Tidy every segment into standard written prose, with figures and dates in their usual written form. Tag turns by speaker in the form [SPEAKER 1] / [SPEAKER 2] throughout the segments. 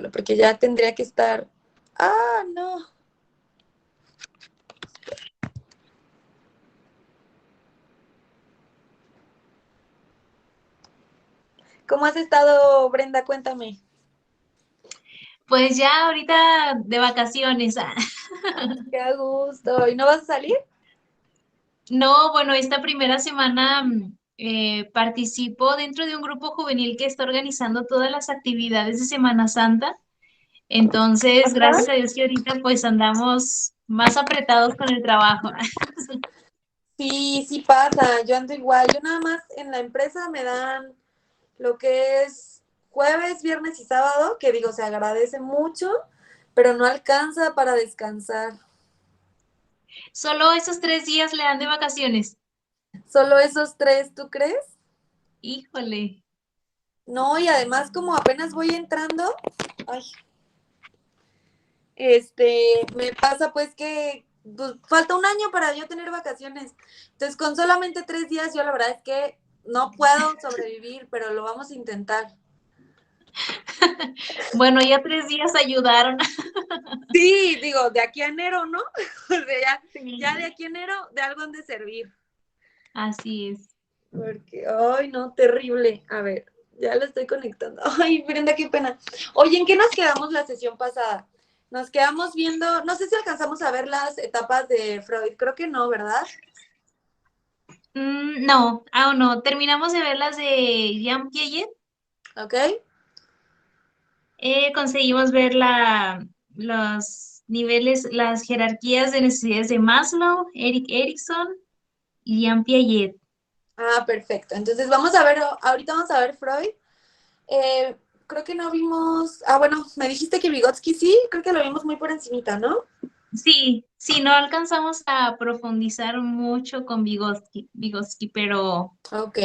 [SPEAKER 1] buscarlo, porque ya tendría que estar... Ah, no. ¿Cómo has estado, Brenda? Cuéntame.
[SPEAKER 2] Pues ya ahorita de vacaciones.
[SPEAKER 1] Qué a gusto. ¿Y no vas a salir?
[SPEAKER 2] No, bueno, esta primera semana participo dentro de un grupo juvenil que está organizando todas las actividades de Semana Santa. Entonces,
[SPEAKER 1] Ajá.
[SPEAKER 2] gracias a Dios que ahorita pues andamos más apretados con el trabajo.
[SPEAKER 1] Sí, sí pasa. Yo ando igual. Yo nada más en la empresa me dan lo que es jueves, viernes y sábado, que digo, se agradece mucho, pero no alcanza para descansar.
[SPEAKER 2] Solo esos 3 días le dan de vacaciones.
[SPEAKER 1] Solo esos tres, ¿tú crees?
[SPEAKER 2] Híjole.
[SPEAKER 1] No, y además como apenas voy entrando, ay, me pasa pues que pues, falta un año para yo tener vacaciones. Entonces, con solamente 3 días, yo la verdad es que no puedo sobrevivir, pero lo vamos a intentar.
[SPEAKER 2] Bueno, ya 3 días ayudaron.
[SPEAKER 1] Sí, digo, de aquí a enero, ¿no? O sea, ya de
[SPEAKER 2] Sí,
[SPEAKER 1] aquí a enero, de algo han de servir.
[SPEAKER 2] así es.
[SPEAKER 1] Porque, ay, no, terrible. A ver, ya lo estoy conectando. Ay, Brenda, qué pena. Oye, ¿en qué nos quedamos la sesión pasada? Nos quedamos viendo, no sé si alcanzamos a ver las etapas de Freud, creo que no, ¿verdad?
[SPEAKER 2] No, aún no. Terminamos de ver las de Jean Piaget.
[SPEAKER 1] ¿Ok?
[SPEAKER 2] Conseguimos ver los niveles, las jerarquías de necesidades de Maslow, Eric Erikson y Jean Piaget.
[SPEAKER 1] Ah, perfecto. Entonces vamos a ver, ahorita vamos a ver Freud. Eh, Creo que no vimos, bueno, me dijiste que Vygotsky sí, creo que lo vimos muy por encimita, ¿no?
[SPEAKER 2] Sí, sí, no alcanzamos a profundizar mucho con Vygotsky, pero
[SPEAKER 1] Ok.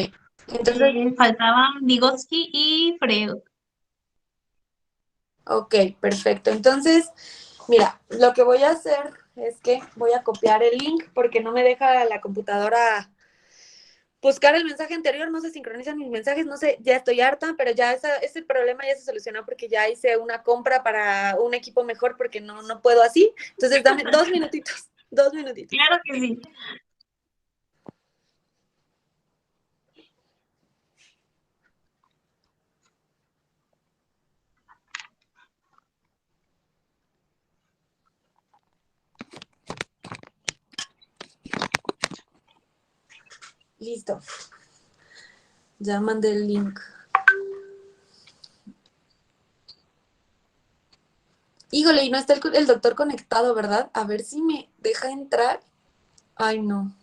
[SPEAKER 1] Entonces,
[SPEAKER 2] faltaban Vygotsky y Freud.
[SPEAKER 1] ok, perfecto. Entonces, mira, lo que voy a hacer es que voy a copiar el link porque no me deja la computadora buscar el mensaje anterior, no se sincronizan mis mensajes, no sé, ya estoy harta, pero ya ese problema ya se solucionó porque ya hice una compra para un equipo mejor porque no puedo así. Entonces, dame 2 minutitos, 2 minutitos.
[SPEAKER 2] Claro que sí.
[SPEAKER 1] Listo, ya mandé el link. Híjole, y no está el doctor conectado, ¿verdad? A ver si me deja entrar. Ay, no,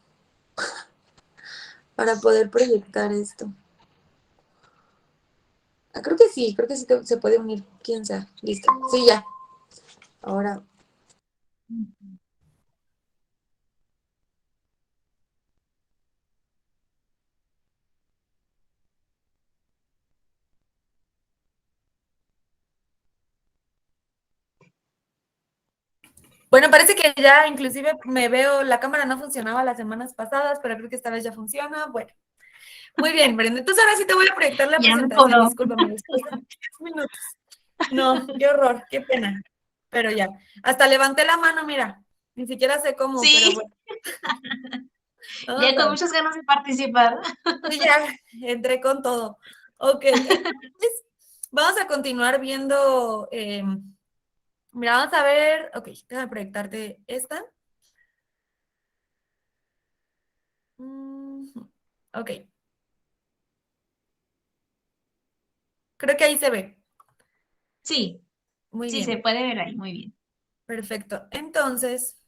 [SPEAKER 1] para poder proyectar esto. Creo que sí se puede unir, quién sea. Listo, sí, ya. Ahora, bueno, parece que ya inclusive me veo, la cámara no funcionaba las semanas pasadas, pero creo que esta vez ya funciona. Bueno, muy bien, Brenda. Entonces ahora sí te voy a proyectar la
[SPEAKER 2] Ya
[SPEAKER 1] presentación.
[SPEAKER 2] mejoró.
[SPEAKER 1] Discúlpame, después de 10 minutos. No, qué horror, qué pena. Pero ya, hasta levanté la mano, mira. Ni siquiera sé cómo, pero
[SPEAKER 2] Sí,
[SPEAKER 1] bueno, vamos
[SPEAKER 2] ya con
[SPEAKER 1] a,
[SPEAKER 2] muchas ganas de participar.
[SPEAKER 1] sí, ya entré con todo. Ok, entonces vamos a continuar viendo. Mira, vamos a ver. Ok, déjame proyectarte esta. Ok, creo que ahí se ve.
[SPEAKER 2] Sí,
[SPEAKER 1] Muy
[SPEAKER 2] sí, se
[SPEAKER 1] bien,
[SPEAKER 2] puede ver ahí, muy bien.
[SPEAKER 1] perfecto. Entonces,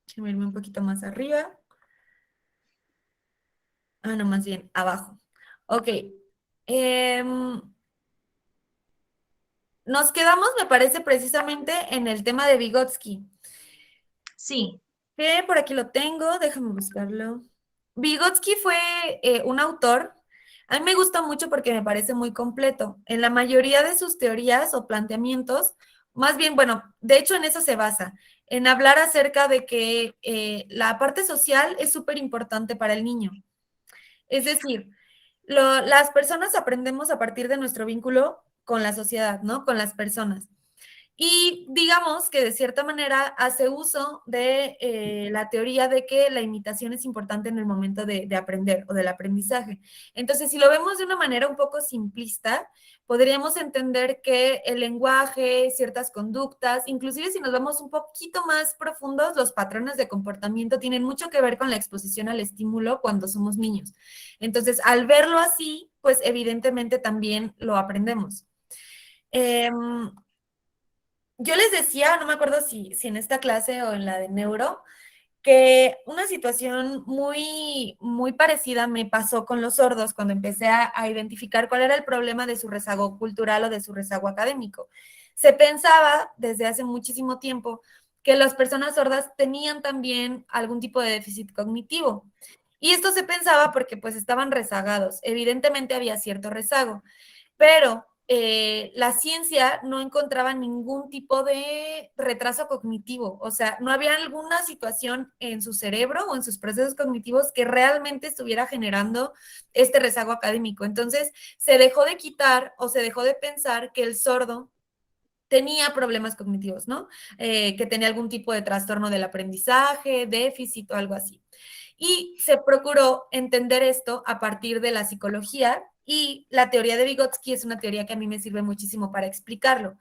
[SPEAKER 1] déjame irme un poquito más arriba. No, más bien abajo. Ok. em, Nos quedamos, me parece, precisamente en el tema de Vygotsky.
[SPEAKER 2] Sí,
[SPEAKER 1] Que por aquí lo tengo, déjame buscarlo. Vygotsky fue un autor, a mí me gusta mucho porque me parece muy completo. En la mayoría de sus teorías o planteamientos, más bien, bueno, de hecho en eso se basa, en hablar acerca de que la parte social es súper importante para el niño. Es decir, las personas aprendemos a partir de nuestro vínculo. con la sociedad, ¿no? Con las personas. Y digamos que de cierta manera hace uso de la teoría de que la imitación es importante en el momento de aprender o del aprendizaje. Entonces, si lo vemos de una manera un poco simplista, podríamos entender que el lenguaje, ciertas conductas, inclusive si nos vamos un poquito más profundos, los patrones de comportamiento tienen mucho que ver con la exposición al estímulo cuando somos niños. Entonces, al verlo así, pues evidentemente también lo aprendemos. Eh, yo les decía, no me acuerdo si en esta clase o en la de neuro, que una situación muy parecida me pasó con los sordos cuando empecé a identificar cuál era el problema de su rezago cultural o de su rezago académico. Se pensaba desde hace muchísimo tiempo que las personas sordas tenían también algún tipo de déficit cognitivo. Y esto se pensaba porque pues estaban rezagados. Evidentemente había cierto rezago, pero la ciencia no encontraba ningún tipo de retraso cognitivo, o sea, no había alguna situación en su cerebro o en sus procesos cognitivos que realmente estuviera generando este rezago académico. Entonces, se dejó de quitar o se dejó de pensar que el sordo tenía problemas cognitivos, ¿no? Que tenía algún tipo de trastorno del aprendizaje, déficit o algo así. Y se procuró entender esto a partir de la psicología y la teoría de Vygotsky es una teoría que a mí me sirve muchísimo para explicarlo.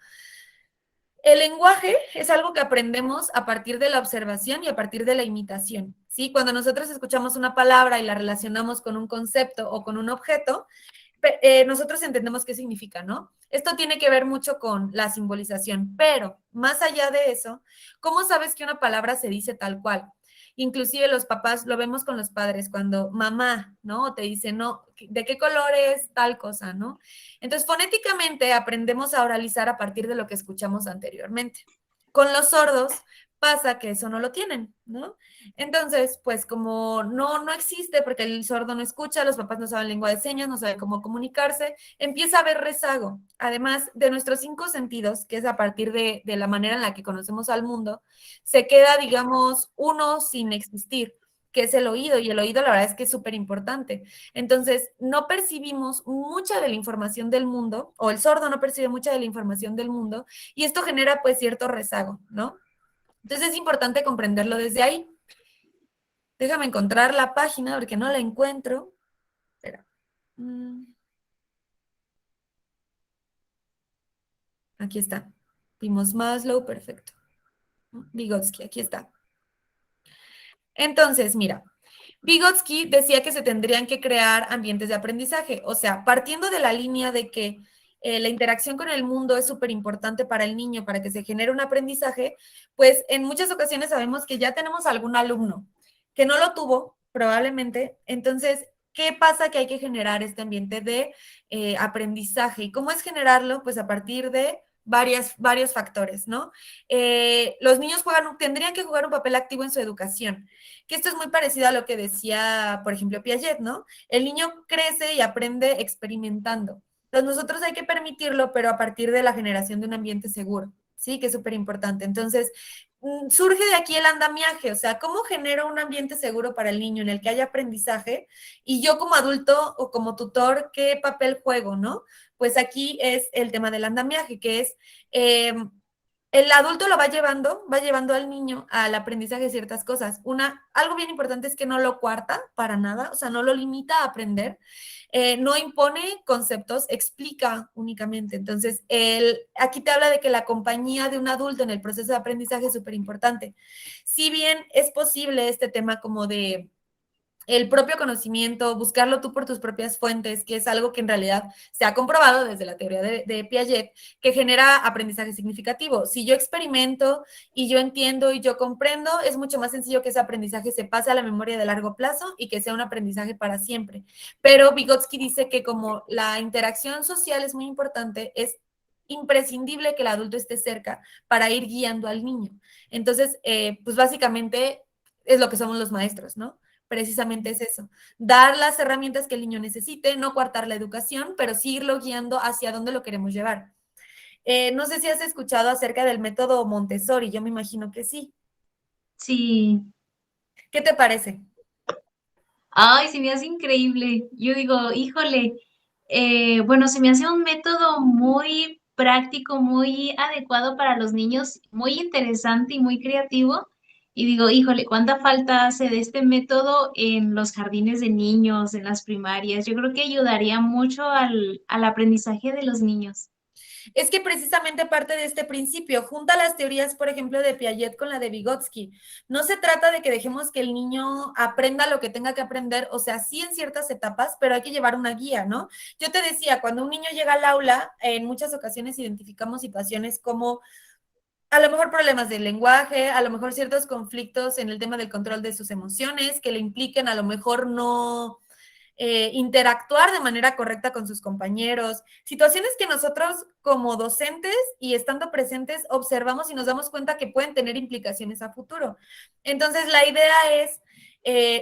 [SPEAKER 1] El lenguaje es algo que aprendemos a partir de la observación y a partir de la imitación, ¿sí? Cuando nosotros escuchamos una palabra y la relacionamos con un concepto o con un objeto, nosotros entendemos qué significa, ¿no? Esto tiene que ver mucho con la simbolización, pero más allá de eso, ¿cómo sabes que una palabra se dice tal cual? Inclusive los papás, lo vemos con los padres, cuando mamá, ¿no? Te dice, no, ¿de qué color es tal cosa, no? Entonces, fonéticamente aprendemos a oralizar a partir de lo que escuchamos anteriormente. Con los sordos pasa que eso no lo tienen, ¿no? Entonces, pues como no existe porque el sordo no escucha, los papás no saben lengua de señas, no saben cómo comunicarse, empieza a haber rezago. Además de nuestros 5 sentidos, que es a partir de la manera en la que conocemos al mundo, se queda, digamos, uno sin existir, que es el oído, y el oído la verdad es que es súper importante. Entonces, no percibimos mucha de la información del mundo, o el sordo no percibe mucha de la información del mundo, y esto genera pues cierto rezago, ¿no? Entonces es importante comprenderlo desde ahí. Déjame encontrar la página porque no la encuentro. Espera. Aquí está. Vimos Maslow, perfecto. Vygotsky, aquí está. Entonces, mira, Vygotsky decía que se tendrían que crear ambientes de aprendizaje, o sea, partiendo de la línea de que la interacción con el mundo es súper importante para el niño, para que se genere un aprendizaje, pues en muchas ocasiones sabemos que ya tenemos algún alumno que no lo tuvo, probablemente. Entonces, ¿qué pasa? Que hay que generar este ambiente de aprendizaje. ¿Y cómo es generarlo? Pues a partir de varios factores, ¿no? Los niños tendrían que jugar un papel activo en su educación, que esto es muy parecido a lo que decía, por ejemplo, Piaget, ¿no? El niño crece y aprende experimentando. Entonces, nosotros hay que permitirlo, pero a partir de la generación de un ambiente seguro, ¿sí? Que es súper importante. Entonces, surge de aquí el andamiaje, o sea, ¿cómo genero un ambiente seguro para el niño en el que haya aprendizaje? Y yo como adulto o como tutor, ¿qué papel juego, no? Pues aquí es el tema del andamiaje, que es el adulto lo va llevando al niño al aprendizaje de ciertas cosas. Algo bien importante es que no lo cuarta para nada, o sea, no lo limita a aprender, no impone conceptos, explica únicamente. Entonces, aquí te habla de que la compañía de un adulto en el proceso de aprendizaje es súper importante. Si bien es posible este tema como de el propio conocimiento, buscarlo tú por tus propias fuentes, que es algo que en realidad se ha comprobado desde la teoría de Piaget, que genera aprendizaje significativo. Si yo experimento y yo entiendo y yo comprendo, es mucho más sencillo que ese aprendizaje se pase a la memoria de largo plazo y que sea un aprendizaje para siempre. Pero Vygotsky dice que como la interacción social es muy importante, es imprescindible que el adulto esté cerca para ir guiando al niño. Entonces, pues básicamente es lo que somos los maestros, ¿no? Precisamente es eso, dar las herramientas que el niño necesite, no coartar la educación, pero sí irlo guiando hacia dónde lo queremos llevar. No sé si has escuchado acerca del método Montessori, yo me imagino que sí.
[SPEAKER 2] Sí.
[SPEAKER 1] ¿Qué te parece?
[SPEAKER 2] Ay, se me hace increíble. Yo digo, híjole, Bueno, se me hace un método muy práctico, muy adecuado para los niños, muy interesante y muy creativo. Y digo, híjole, ¿cuánta falta hace de este método en los jardines de niños, en las primarias? Yo creo que ayudaría mucho al aprendizaje de los niños.
[SPEAKER 1] Es que precisamente parte de este principio, junta las teorías, por ejemplo, de Piaget con la de Vygotsky. No se trata de que dejemos que el niño aprenda lo que tenga que aprender, o sea, sí en ciertas etapas, pero hay que llevar una guía, ¿no? Yo te decía, cuando un niño llega al aula, en muchas ocasiones identificamos situaciones como a lo mejor problemas de lenguaje, a lo mejor ciertos conflictos en el tema del control de sus emociones que le impliquen a lo mejor no interactuar de manera correcta con sus compañeros, situaciones que nosotros como docentes y estando presentes observamos y nos damos cuenta que pueden tener implicaciones a futuro. Entonces, la idea es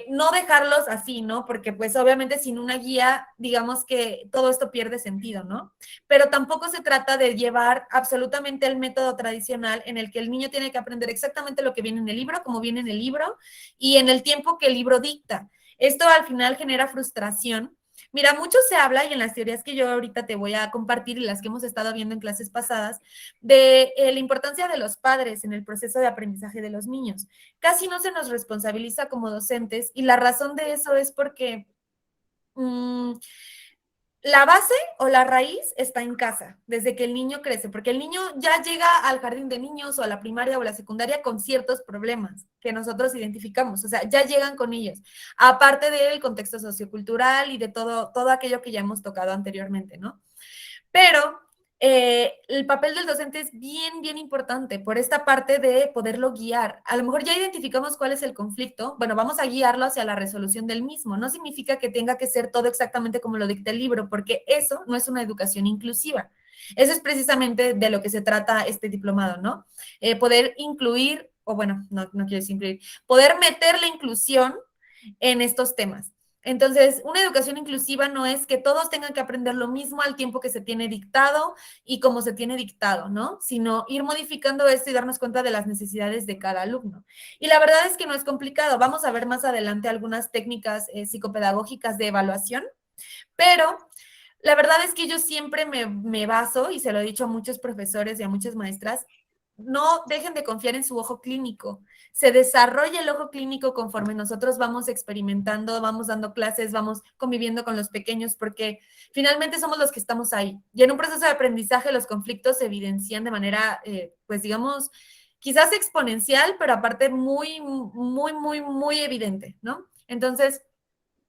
[SPEAKER 1] no dejarlos así, ¿no? Porque pues obviamente sin una guía, digamos que todo esto pierde sentido, ¿no? Pero tampoco se trata de llevar absolutamente el método tradicional en el que el niño tiene que aprender exactamente lo que viene en el libro, como viene en el libro y en el tiempo que el libro dicta. Esto al final genera frustración. Mira, mucho se habla y en las teorías que yo ahorita te voy a compartir y las que hemos estado viendo en clases pasadas, de la importancia de los padres en el proceso de aprendizaje de los niños. Casi no se nos responsabiliza como docentes y la razón de eso es porque mmm, la base o la raíz está en casa, desde que el niño crece, porque el niño ya llega al jardín de niños o a la primaria o a la secundaria con ciertos problemas que nosotros identificamos, o sea, ya llegan con ellos, aparte del contexto sociocultural y de todo aquello que ya hemos tocado anteriormente, ¿no? Pero el papel del docente es bien, bien importante por esta parte de poderlo guiar. A lo mejor ya identificamos cuál es el conflicto, bueno, vamos a guiarlo hacia la resolución del mismo. No significa que tenga que ser todo exactamente como lo dicta el libro, porque eso no es una educación inclusiva. Eso es precisamente de lo que se trata este diplomado, ¿no? Poder incluir, o bueno, no quiero decir incluir, poder meter la inclusión en estos temas. Entonces, una educación inclusiva no es que todos tengan que aprender lo mismo al tiempo que se tiene dictado y como se tiene dictado, ¿no? Sino ir modificando esto y darnos cuenta de las necesidades de cada alumno. Y la verdad es que no es complicado. Vamos a ver más adelante algunas técnicas psicopedagógicas de evaluación, pero la verdad es que yo siempre me baso, y se lo he dicho a muchos profesores y a muchas maestras, no dejen de confiar en su ojo clínico. Se desarrolla el ojo clínico conforme nosotros vamos experimentando, vamos dando clases, vamos conviviendo con los pequeños, porque finalmente somos los que estamos ahí. Y en un proceso de aprendizaje los conflictos se evidencian de manera, pues digamos, quizás exponencial, pero aparte muy, muy, muy, muy evidente, ¿no? Entonces,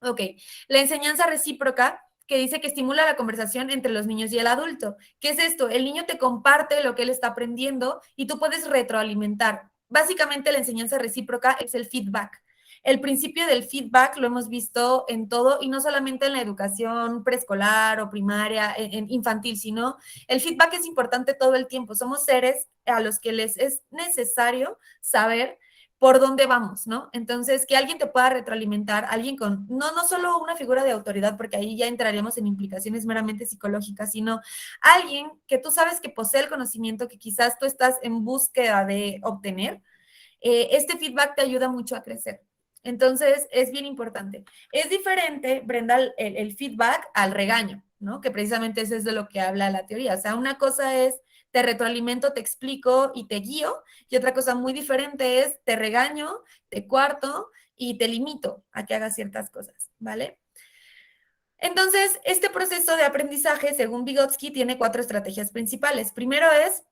[SPEAKER 1] ok, la enseñanza recíproca que dice que estimula la conversación entre los niños y el adulto. ¿Qué es esto? El niño te comparte lo que él está aprendiendo y tú puedes retroalimentar. Básicamente la enseñanza recíproca es el feedback. El principio del feedback lo hemos visto en todo y no solamente en la educación preescolar o primaria, en infantil, sino el feedback es importante todo el tiempo. Somos seres a los que les es necesario saber por dónde vamos, ¿no? Entonces, que alguien te pueda retroalimentar, alguien con, no solo una figura de autoridad, porque ahí ya entraríamos en implicaciones meramente psicológicas, sino alguien que tú sabes que posee el conocimiento que quizás tú estás en búsqueda de obtener, este feedback te ayuda mucho a crecer. Entonces, es bien importante. Es diferente, Brenda, el feedback al regaño, ¿no? Que precisamente eso es de lo que habla la teoría. O sea, una cosa es te retroalimento, te explico y te guío, y otra cosa muy diferente es te regaño, te cuarto y te limito a que hagas ciertas cosas, ¿vale? Entonces, este proceso de aprendizaje, según Vygotsky, tiene 4 estrategias principales. Primero es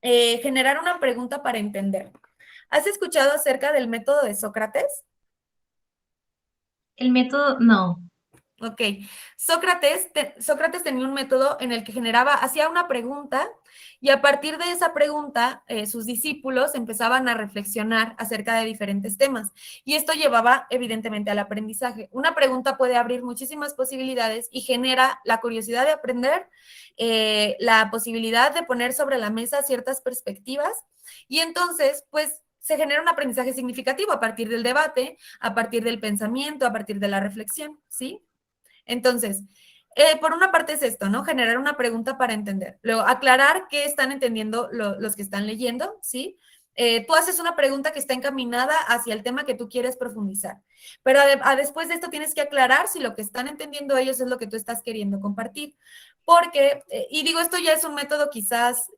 [SPEAKER 1] generar una pregunta para entender. ¿Has escuchado acerca del método de Sócrates?
[SPEAKER 2] El método, no.
[SPEAKER 1] Ok. Sócrates tenía un método en el que hacía una pregunta y a partir de esa pregunta sus discípulos empezaban a reflexionar acerca de diferentes temas y esto llevaba evidentemente al aprendizaje. Una pregunta puede abrir muchísimas posibilidades y genera la curiosidad de aprender, la posibilidad de poner sobre la mesa ciertas perspectivas y entonces pues se genera un aprendizaje significativo a partir del debate, a partir del pensamiento, a partir de la reflexión, ¿sí? Entonces, por una parte es esto, ¿no? Generar una pregunta para entender. Luego, aclarar qué están entendiendo los que están leyendo, ¿sí? Tú haces una pregunta que está encaminada hacia el tema que tú quieres profundizar, pero después de esto tienes que aclarar si lo que están entendiendo ellos es lo que tú estás queriendo compartir, porque, y digo, esto ya es un método quizás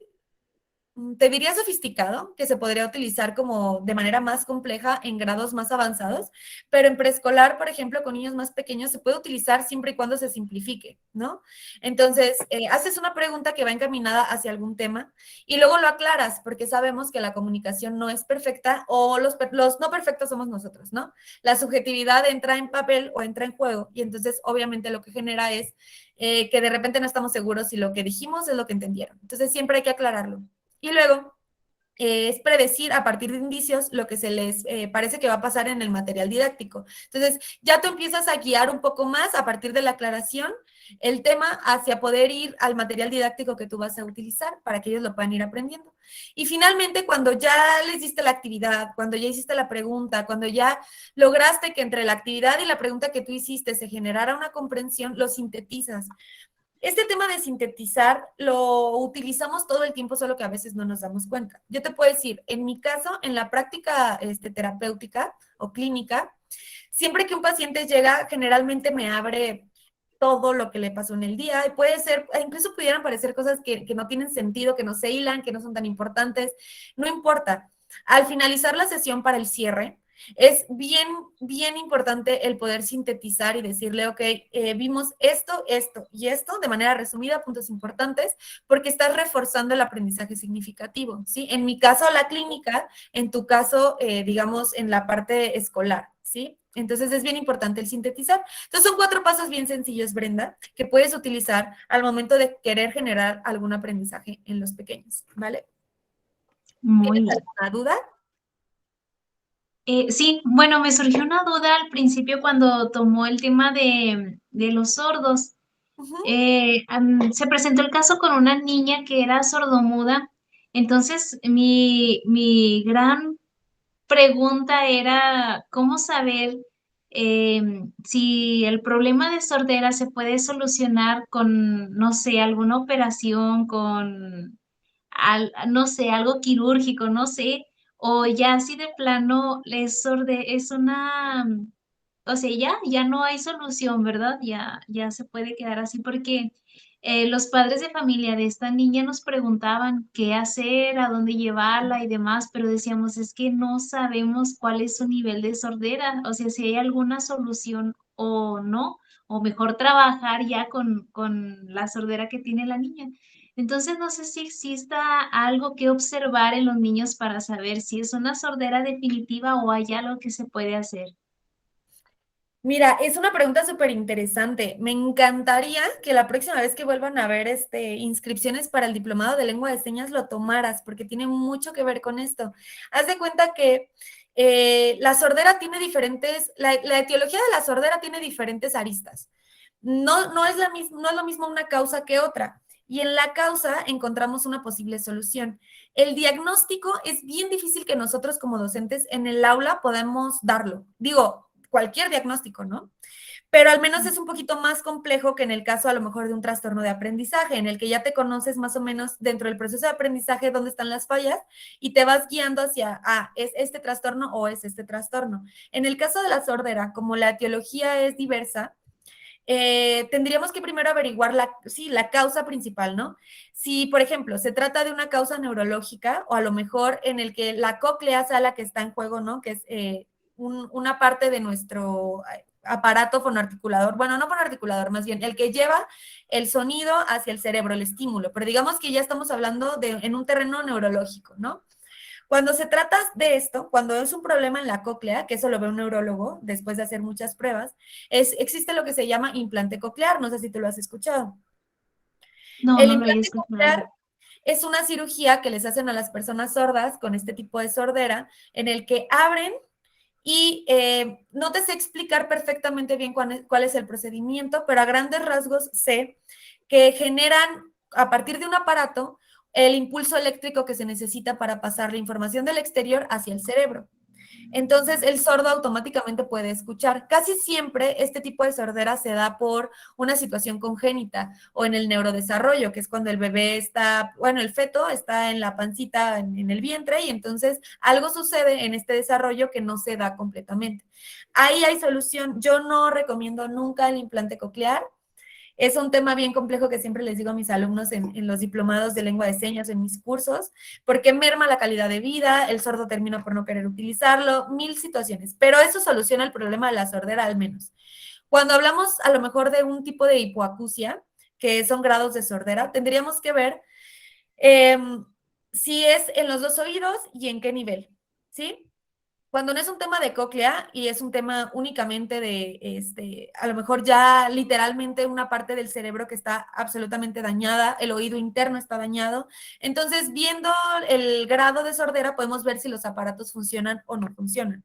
[SPEAKER 1] te diría sofisticado, que se podría utilizar como de manera más compleja en grados más avanzados, pero en preescolar, por ejemplo, con niños más pequeños, se puede utilizar siempre y cuando se simplifique, ¿no? Entonces, haces una pregunta que va encaminada hacia algún tema y luego lo aclaras, porque sabemos que la comunicación no es perfecta o los no perfectos somos nosotros, ¿no? La subjetividad entra en papel o entra en juego y entonces, obviamente, lo que genera es que de repente no estamos seguros si lo que dijimos es lo que entendieron. Entonces, siempre hay que aclararlo. Y luego es predecir a partir de indicios lo que se les parece que va a pasar en el material didáctico. Entonces, ya tú empiezas a guiar un poco más a partir de la aclaración el tema hacia poder ir al material didáctico que tú vas a utilizar para que ellos lo puedan ir aprendiendo. Y finalmente, cuando ya les diste la actividad, cuando ya hiciste la pregunta, cuando ya lograste que entre la actividad y la pregunta que tú hiciste se generara una comprensión, lo sintetizas. Este tema de sintetizar lo utilizamos todo el tiempo, solo que a veces no nos damos cuenta. Yo te puedo decir, en mi caso, en la práctica terapéutica o clínica, siempre que un paciente llega, generalmente me abre todo lo que le pasó en el día. Y puede ser, incluso pudieran parecer cosas que no tienen sentido, que no se hilan, que no son tan importantes. No importa. Al finalizar la sesión para el cierre, es bien, bien importante el poder sintetizar y decirle, ok, vimos esto, esto y esto de manera resumida, puntos importantes, porque estás reforzando el aprendizaje significativo, ¿sí? En mi caso, la clínica, en tu caso, digamos, en la parte escolar, ¿sí? Entonces es bien importante el sintetizar. Entonces son 4 pasos bien sencillos, Brenda, que puedes utilizar al momento de querer generar algún aprendizaje en los pequeños, ¿vale?
[SPEAKER 2] Muy
[SPEAKER 1] ¿Tienes
[SPEAKER 2] bien.
[SPEAKER 1] alguna duda?
[SPEAKER 2] Sí, bueno, me surgió una duda al principio cuando tomó el tema de los sordos.
[SPEAKER 1] Ujú.
[SPEAKER 2] Se presentó el caso con una niña que era sordomuda. Entonces, mi gran pregunta era, ¿cómo saber si el problema de sordera se puede solucionar con, no sé, alguna operación, con no sé, algo quirúrgico, no sé, o ya así de plano es una, o sea, ya no hay solución, ¿verdad? Ya se puede quedar así porque los padres de familia de esta niña nos preguntaban qué hacer, a dónde llevarla y demás, pero decíamos, es que no sabemos cuál es su nivel de sordera, o sea, si hay alguna solución o no, o mejor trabajar ya con la sordera que tiene la niña. Entonces, no sé si exista algo que observar en los niños para saber si es una sordera definitiva o hay algo que se puede hacer.
[SPEAKER 1] Mira, es una pregunta súper interesante. Me encantaría que la próxima vez que vuelvan a ver inscripciones para el diplomado de lengua de señas lo tomaras, porque tiene mucho que ver con esto. Haz de cuenta que la sordera tiene diferentes, la etiología de la sordera tiene diferentes aristas. No es no es lo mismo una causa que otra. Y en la causa encontramos una posible solución. El diagnóstico es bien difícil que nosotros como docentes en el aula podamos darlo. Digo, cualquier diagnóstico, ¿no? Pero al menos es un poquito más complejo que en el caso a lo mejor de un trastorno de aprendizaje, en el que ya te conoces más o menos dentro del proceso de aprendizaje dónde están las fallas y te vas guiando hacia, es este trastorno o es este trastorno. En el caso de la sordera, como la etiología es diversa, tendríamos que primero averiguar la causa principal, ¿no? Si, por ejemplo, se trata de una causa neurológica o a lo mejor en el que la cóclea sea la que está en juego, ¿no? Que es una parte de nuestro aparato fonoarticulador, bueno, no fonoarticulador, más bien el que lleva el sonido hacia el cerebro, el estímulo, pero digamos que ya estamos hablando en un terreno neurológico, ¿no? Cuando se trata de esto, cuando es un problema en la cóclea, que eso lo ve un neurólogo después de hacer muchas pruebas, existe lo que se llama implante coclear, no sé si tú lo has escuchado.
[SPEAKER 2] No,
[SPEAKER 1] El
[SPEAKER 2] no lo había
[SPEAKER 1] implante
[SPEAKER 2] escuchado.
[SPEAKER 1] coclear es una cirugía que les hacen a las personas sordas con este tipo de sordera, en el que abren y no te sé explicar perfectamente bien cuál es el procedimiento, pero a grandes rasgos sé que generan a partir de un aparato el impulso eléctrico que se necesita para pasar la información del exterior hacia el cerebro. Entonces, el sordo automáticamente puede escuchar. Casi siempre este tipo de sordera se da por una situación congénita o en el neurodesarrollo, que es cuando el bebé está, bueno, el feto está en la pancita, en el vientre, y entonces algo sucede en este desarrollo que no se da completamente. Ahí hay solución. Yo no recomiendo nunca el implante coclear. Es un tema bien complejo que siempre les digo a mis alumnos en los diplomados de lengua de señas, en mis cursos, porque merma la calidad de vida, el sordo termina por no querer utilizarlo, mil situaciones, pero eso soluciona el problema de la sordera al menos. Cuando hablamos a lo mejor de un tipo de hipoacusia, que son grados de sordera, tendríamos que ver eh, si es en los dos oídos y en qué nivel, ¿sí? Cuando no es un tema de cóclea y es un tema únicamente de, a lo mejor ya literalmente una parte del cerebro que está absolutamente dañada, el oído interno está dañado, entonces viendo el grado de sordera podemos ver si los aparatos funcionan o no funcionan.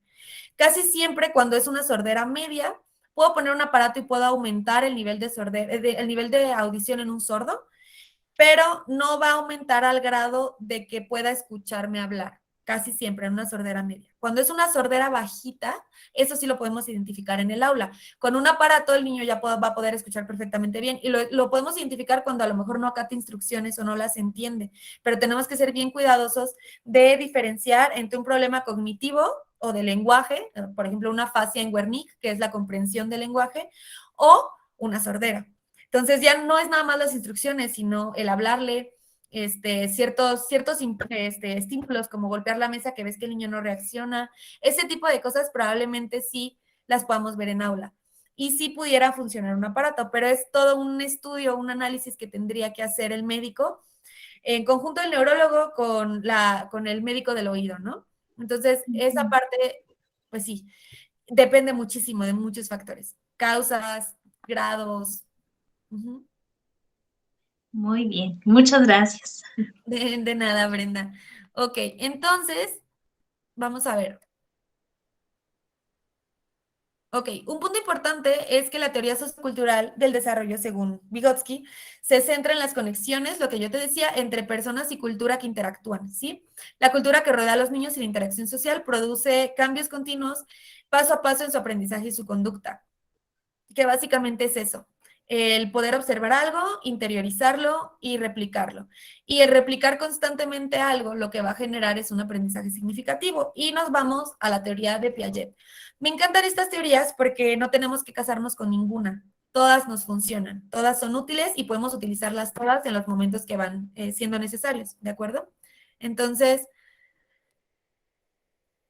[SPEAKER 1] Casi siempre cuando es una sordera media, puedo poner un aparato y puedo aumentar el nivel de sordera, el nivel de audición en un sordo, pero no va a aumentar al grado de que pueda escucharme hablar, casi siempre en una sordera media. Cuando es una sordera bajita, eso sí lo podemos identificar en el aula. Con un aparato el niño ya va a poder escuchar perfectamente bien y lo podemos identificar cuando a lo mejor no acata instrucciones o no las entiende, pero tenemos que ser bien cuidadosos de diferenciar entre un problema cognitivo o de lenguaje, por ejemplo, una afasia en Wernicke, que es la comprensión del lenguaje, o una sordera. Entonces ya no es nada más las instrucciones, sino el hablarle, ciertos estímulos como golpear la mesa que ves que el niño no reacciona. Ese tipo de cosas probablemente sí las podamos ver en aula. Y sí pudiera funcionar un aparato, pero es todo un estudio, un análisis que tendría que hacer el médico en conjunto el neurólogo con el médico del oído, ¿no? Entonces, esa parte, pues sí, depende muchísimo de muchos factores, causas, grados. Uh-huh.
[SPEAKER 2] Muy bien, muchas gracias.
[SPEAKER 1] De nada, Brenda. Ok, entonces, vamos a ver. Ok, un punto importante es que la teoría sociocultural del desarrollo, según Vygotsky, se centra en las conexiones, lo que yo te decía, entre personas y cultura que interactúan, ¿sí? La cultura que rodea a los niños y la interacción social produce cambios continuos paso a paso en su aprendizaje y su conducta, que básicamente es eso, el poder observar algo, interiorizarlo y replicarlo. Y el replicar constantemente algo, lo que va a generar es un aprendizaje significativo. Y nos vamos a la teoría de Piaget. Me encantan estas teorías porque no tenemos que casarnos con ninguna. Todas nos funcionan, todas son útiles y podemos utilizarlas todas en los momentos que van siendo necesarios, ¿de acuerdo? Entonces,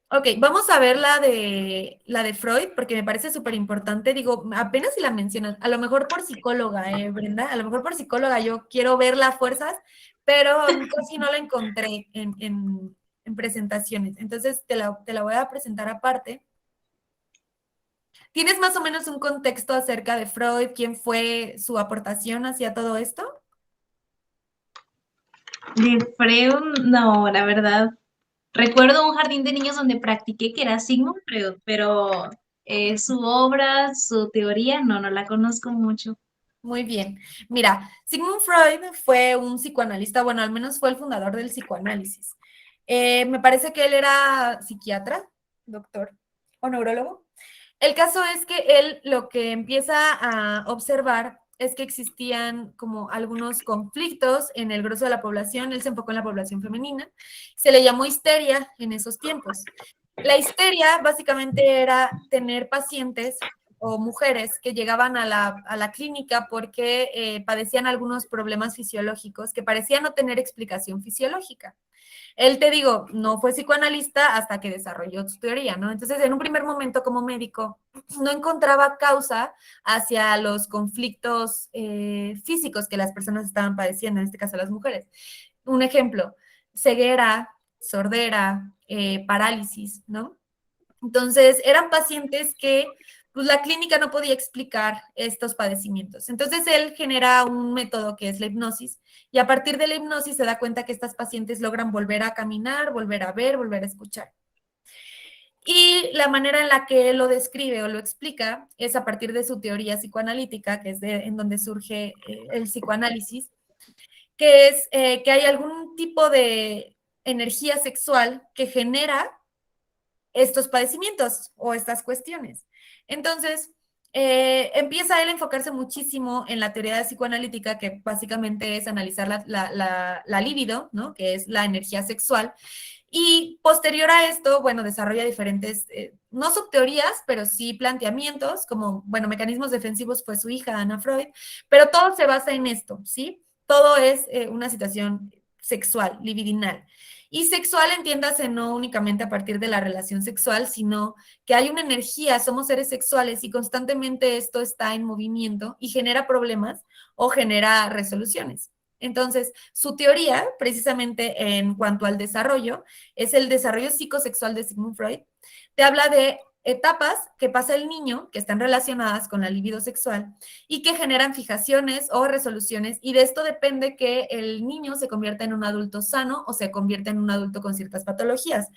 [SPEAKER 1] ok, vamos a ver la de Freud, porque me parece súper importante. Digo, apenas si la mencionan, a lo mejor por psicóloga, Brenda, a lo mejor por psicóloga yo quiero verla a fuerzas, pero casi no la encontré en presentaciones. Entonces te la voy a presentar aparte. ¿Tienes más o menos un contexto acerca de Freud? ¿Quién fue su aportación hacia todo esto?
[SPEAKER 2] De Freud, no, la verdad. Recuerdo un jardín de niños donde practiqué que era Sigmund Freud, pero su obra, su teoría, no, no la conozco mucho.
[SPEAKER 1] Muy bien. Mira, Sigmund Freud fue un psicoanalista, bueno, al menos fue el fundador del psicoanálisis. Me parece que él era psiquiatra, doctor o neurólogo. El caso es que él lo que empieza a observar es que existían como algunos conflictos en el grueso de la población. Él se enfocó en la población femenina. Se le llamó histeria en esos tiempos. La histeria básicamente era tener pacientes o mujeres que llegaban a la clínica porque padecían algunos problemas fisiológicos que parecían no tener explicación fisiológica. Él, te digo, no fue psicoanalista hasta que desarrolló su teoría, ¿no? Entonces, en un primer momento como médico, no encontraba causa hacia los conflictos físicos que las personas estaban padeciendo, en este caso las mujeres. Un ejemplo, ceguera, sordera, parálisis, ¿no? Entonces, eran pacientes que pues, la clínica no podía explicar estos padecimientos. Entonces, él genera un método que es la hipnosis y a partir de la hipnosis se da cuenta que estas pacientes logran volver a caminar, volver a ver, volver a escuchar. Y la manera en la que él lo describe o lo explica es a partir de su teoría psicoanalítica, que es en donde surge el psicoanálisis, que es que hay algún tipo de energía sexual que genera estos padecimientos o estas cuestiones. Entonces, empieza él a enfocarse muchísimo en la teoría psicoanalítica, que básicamente es analizar la libido, ¿no? Que es la energía sexual. Y posterior a esto, bueno, desarrolla diferentes, no subteorías, pero sí planteamientos, como, bueno, mecanismos defensivos fue su hija, Ana Freud, pero todo se basa en esto, ¿sí? Todo es una situación sexual, libidinal. Y sexual, entiéndase, no únicamente a partir de la relación sexual, sino que hay una energía, somos seres sexuales y constantemente esto está en movimiento y genera problemas o genera resoluciones. Entonces, su teoría, precisamente en cuanto al desarrollo, es el desarrollo psicosexual de Sigmund Freud. Te habla de etapas que pasa el niño que están relacionadas con la libido sexual y que generan fijaciones o resoluciones, y de esto depende que el niño se convierta en un adulto sano o se convierta en un adulto con ciertas patologías.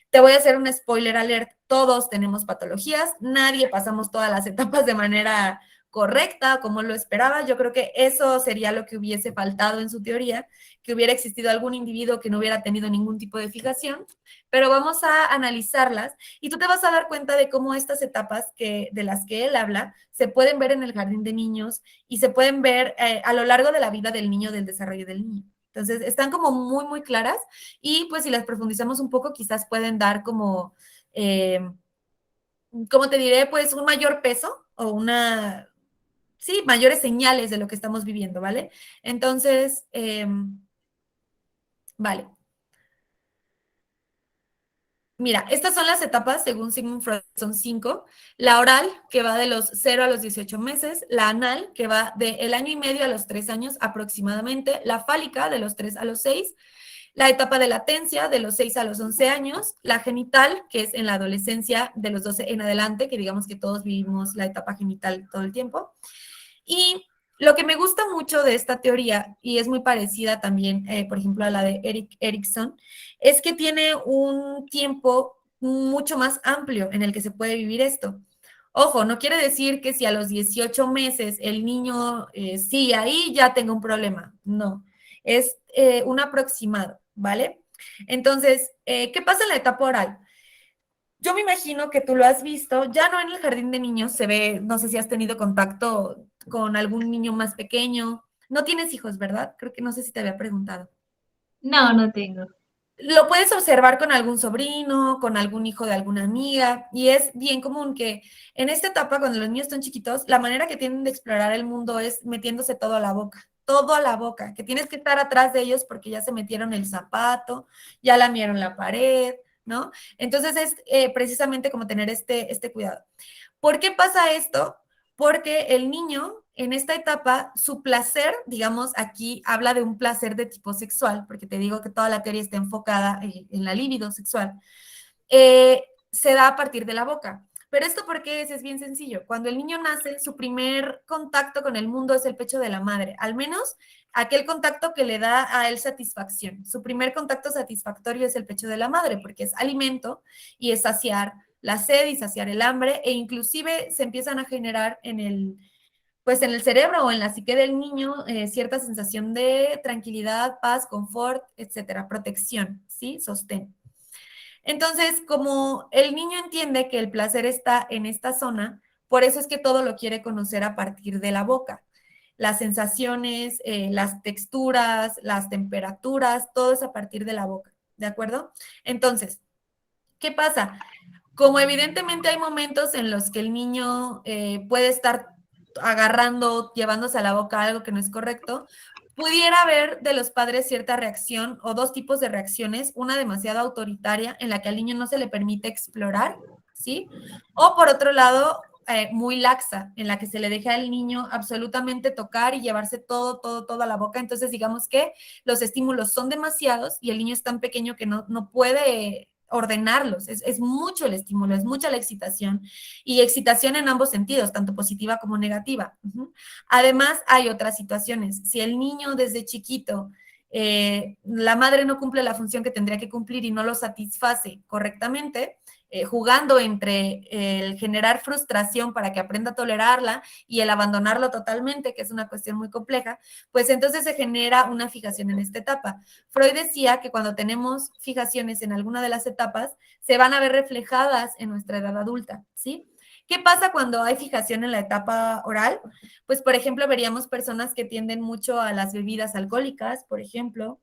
[SPEAKER 1] Te voy a hacer un spoiler alert, todos tenemos patologías, nadie pasamos todas las etapas de manera correcta, como lo esperaba. Yo creo que eso sería lo que hubiese faltado en su teoría, que hubiera existido algún individuo que no hubiera tenido ningún tipo de fijación, pero vamos a analizarlas y tú te vas a dar cuenta de cómo estas etapas de las que él habla se pueden ver en el jardín de niños y se pueden ver a lo largo de la vida del niño, del desarrollo del niño. Entonces, están como muy, muy claras y pues si las profundizamos un poco, quizás pueden dar como, como te diré, pues un mayor peso o una, sí, mayores señales de lo que estamos viviendo, ¿vale? Entonces, vale. Mira, estas son las etapas, según Sigmund Freud, son 5. La oral, que va de los 0 a los 18 meses. La anal, que va del año y medio a los 3 años aproximadamente. La fálica, de los 3 a los 6. La etapa de latencia, de los 6 a los 11 años. La genital, que es en la adolescencia, de los 12 en adelante, que digamos que todos vivimos la etapa genital todo el tiempo. Y lo que me gusta mucho de esta teoría, y es muy parecida también, por ejemplo, a la de Erik Erikson, es que tiene un tiempo mucho más amplio en el que se puede vivir esto. Ojo, no quiere decir que si a los 18 meses el niño sigue ahí, ya tenga un problema. No, es un aproximado, ¿vale? Entonces, ¿qué pasa en la etapa oral? Yo me imagino que tú lo has visto, ya no en el jardín de niños se ve, no sé si has tenido contacto con algún niño más pequeño. No tienes hijos, ¿verdad? Creo que no sé si te había preguntado.
[SPEAKER 2] No, no tengo.
[SPEAKER 1] Lo puedes observar con algún sobrino, con algún hijo de alguna amiga, y es bien común que en esta etapa, cuando los niños están chiquitos, la manera que tienen de explorar el mundo es metiéndose todo a la boca, que tienes que estar atrás de ellos porque ya se metieron el zapato, ya lamieron la pared, ¿no? Entonces es precisamente como tener este cuidado. ¿Por qué pasa esto? Porque el niño en esta etapa, su placer, digamos, aquí habla de un placer de tipo sexual, porque te digo que toda la teoría está enfocada en la libido sexual, se da a partir de la boca. Pero esto porque es bien sencillo. Cuando el niño nace, su primer contacto con el mundo es el pecho de la madre, al menos aquel contacto que le da a él satisfacción. Su primer contacto satisfactorio es el pecho de la madre, porque es alimento y es saciar la sed y saciar el hambre, e inclusive se empiezan a generar pues en el cerebro o en la psique del niño cierta sensación de tranquilidad, paz, confort, etcétera, protección, ¿sí? Sostén. Entonces, como el niño entiende que el placer está en esta zona, por eso es que todo lo quiere conocer a partir de la boca. Las sensaciones, las texturas, las temperaturas, todo es a partir de la boca, ¿de acuerdo? Entonces, ¿qué pasa? Como evidentemente hay momentos en los que el niño puede estar agarrando, llevándose a la boca algo que no es correcto, pudiera haber de los padres cierta reacción o dos tipos de reacciones, una demasiado autoritaria en la que al niño no se le permite explorar, ¿sí? O por otro lado, muy laxa, en la que se le deja al niño absolutamente tocar y llevarse todo a la boca. Entonces, digamos que los estímulos son demasiados y el niño es tan pequeño que no puede ordenarlos. Es mucho el estímulo, es mucha la excitación y excitación en ambos sentidos, tanto positiva como negativa. Además, hay otras situaciones. Si el niño desde chiquito, la madre no cumple la función que tendría que cumplir y no lo satisface correctamente, jugando entre el generar frustración para que aprenda a tolerarla y el abandonarlo totalmente, que es una cuestión muy compleja, pues entonces se genera una fijación en esta etapa. Freud decía que cuando tenemos fijaciones en alguna de las etapas, se van a ver reflejadas en nuestra edad adulta, ¿sí? ¿Qué pasa cuando hay fijación en la etapa oral? Pues, por ejemplo, veríamos personas que tienden mucho a las bebidas alcohólicas, por ejemplo,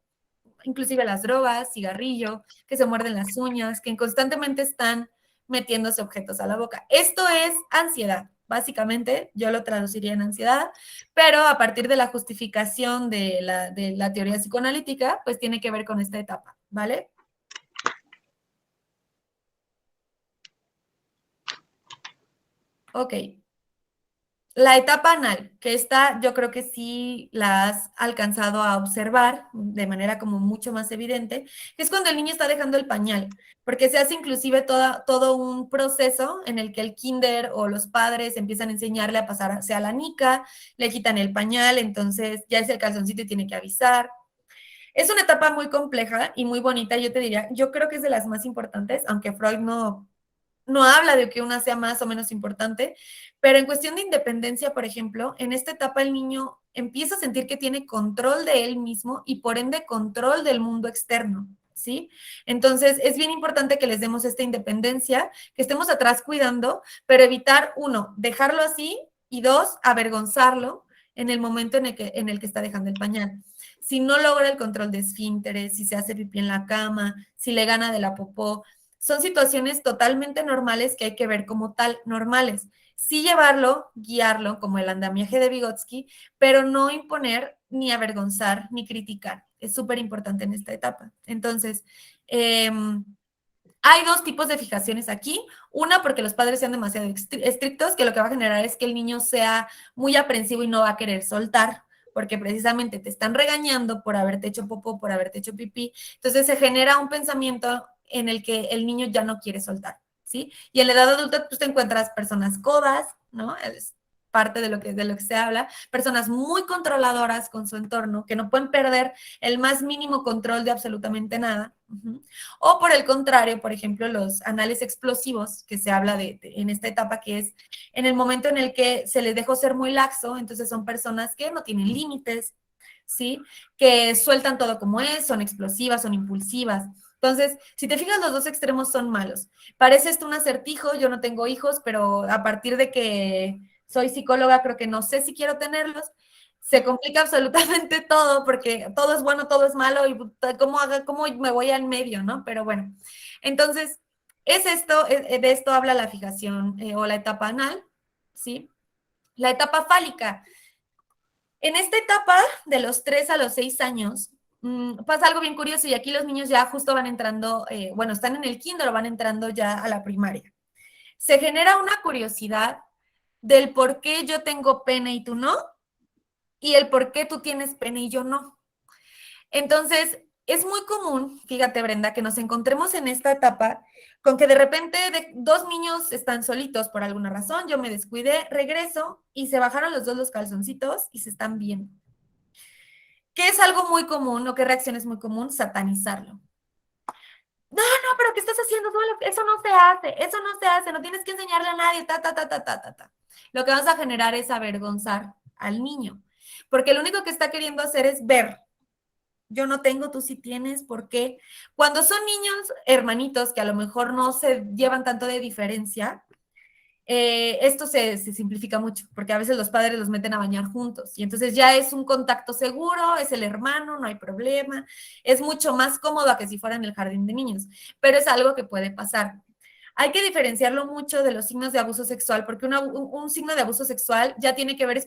[SPEAKER 1] inclusive las drogas, cigarrillo, que se muerden las uñas, que constantemente están metiéndose objetos a la boca. Esto es ansiedad. Básicamente, yo lo traduciría en ansiedad, pero a partir de la justificación de la teoría psicoanalítica, pues tiene que ver con esta etapa, ¿vale? Ok. La etapa anal, que esta yo creo que sí la has alcanzado a observar de manera como mucho más evidente, que es cuando el niño está dejando el pañal, porque se hace inclusive todo un proceso en el que el kinder o los padres empiezan a enseñarle a pasar hacia la nica, le quitan el pañal, entonces ya es el calzoncito y tiene que avisar. Es una etapa muy compleja y muy bonita, yo te diría, yo creo que es de las más importantes, aunque Freud no habla de que una sea más o menos importante, pero en cuestión de independencia, por ejemplo, en esta etapa el niño empieza a sentir que tiene control de él mismo y por ende control del mundo externo, ¿sí? Entonces es bien importante que les demos esta independencia, que estemos atrás cuidando, pero evitar, uno, dejarlo así y dos, avergonzarlo en el momento en el que está dejando el pañal. Si no logra el control de esfínteres, si se hace pipí en la cama, si le gana de la popó, son situaciones totalmente normales que hay que ver como tal, normales. Sí llevarlo, guiarlo, como el andamiaje de Vygotsky, pero no imponer, ni avergonzar, ni criticar. Es súper importante en esta etapa. Entonces, hay dos tipos de fijaciones aquí. Una, porque los padres sean demasiado estrictos, que lo que va a generar es que el niño sea muy aprensivo y no va a querer soltar, porque precisamente te están regañando por haberte hecho popó, por haberte hecho pipí. Entonces se genera un pensamiento en el que el niño ya no quiere soltar, ¿sí? Y en la edad adulta, pues te encuentras personas codas, ¿no? Es parte de lo que se habla, personas muy controladoras con su entorno, que no pueden perder el más mínimo control de absolutamente nada. O por el contrario, por ejemplo, los anales explosivos, que se habla en esta etapa, que es en el momento en el que se les dejó ser muy laxo, entonces son personas que no tienen límites, ¿sí? Que sueltan todo como es, son explosivas, son impulsivas. Entonces, si te fijas, los dos extremos son malos. Parece esto un acertijo, yo no tengo hijos, pero a partir de que soy psicóloga, creo que no sé si quiero tenerlos. Se complica absolutamente todo porque todo es bueno, todo es malo y cómo me voy al medio, ¿no? Pero bueno, entonces, es esto, de esto habla la fijación o la etapa anal, ¿sí? La etapa fálica. En esta etapa, de los 3 a los 6 años, pasa algo bien curioso y aquí los niños ya justo van entrando, bueno, están en el kinder o van entrando ya a la primaria. Se genera una curiosidad del por qué yo tengo pene y tú no, y el por qué tú tienes pene y yo no. Entonces, es muy común, fíjate Brenda, que nos encontremos en esta etapa con que de repente dos niños están solitos por alguna razón, yo me descuidé, regreso y se bajaron los dos los calzoncitos y se están viendo. ¿Qué es algo muy común o qué reacción es muy común? Satanizarlo. No, no, pero ¿qué estás haciendo? Eso no se hace, eso no se hace, no tienes que enseñarle a nadie, ta, ta, ta, ta, ta, ta, ta. Lo que vamos a generar es avergonzar al niño, porque lo único que está queriendo hacer es ver. Yo no tengo, tú sí tienes, ¿por qué? Cuando son niños hermanitos que a lo mejor no se llevan tanto de diferencia, esto se simplifica mucho, porque a veces los padres los meten a bañar juntos y entonces ya es un contacto seguro, es el hermano, no hay problema, es mucho más cómodo a que si fuera en el jardín de niños, pero es algo que puede pasar. Hay que diferenciarlo mucho de los signos de abuso sexual, porque un signo de abuso sexual ya tiene que ver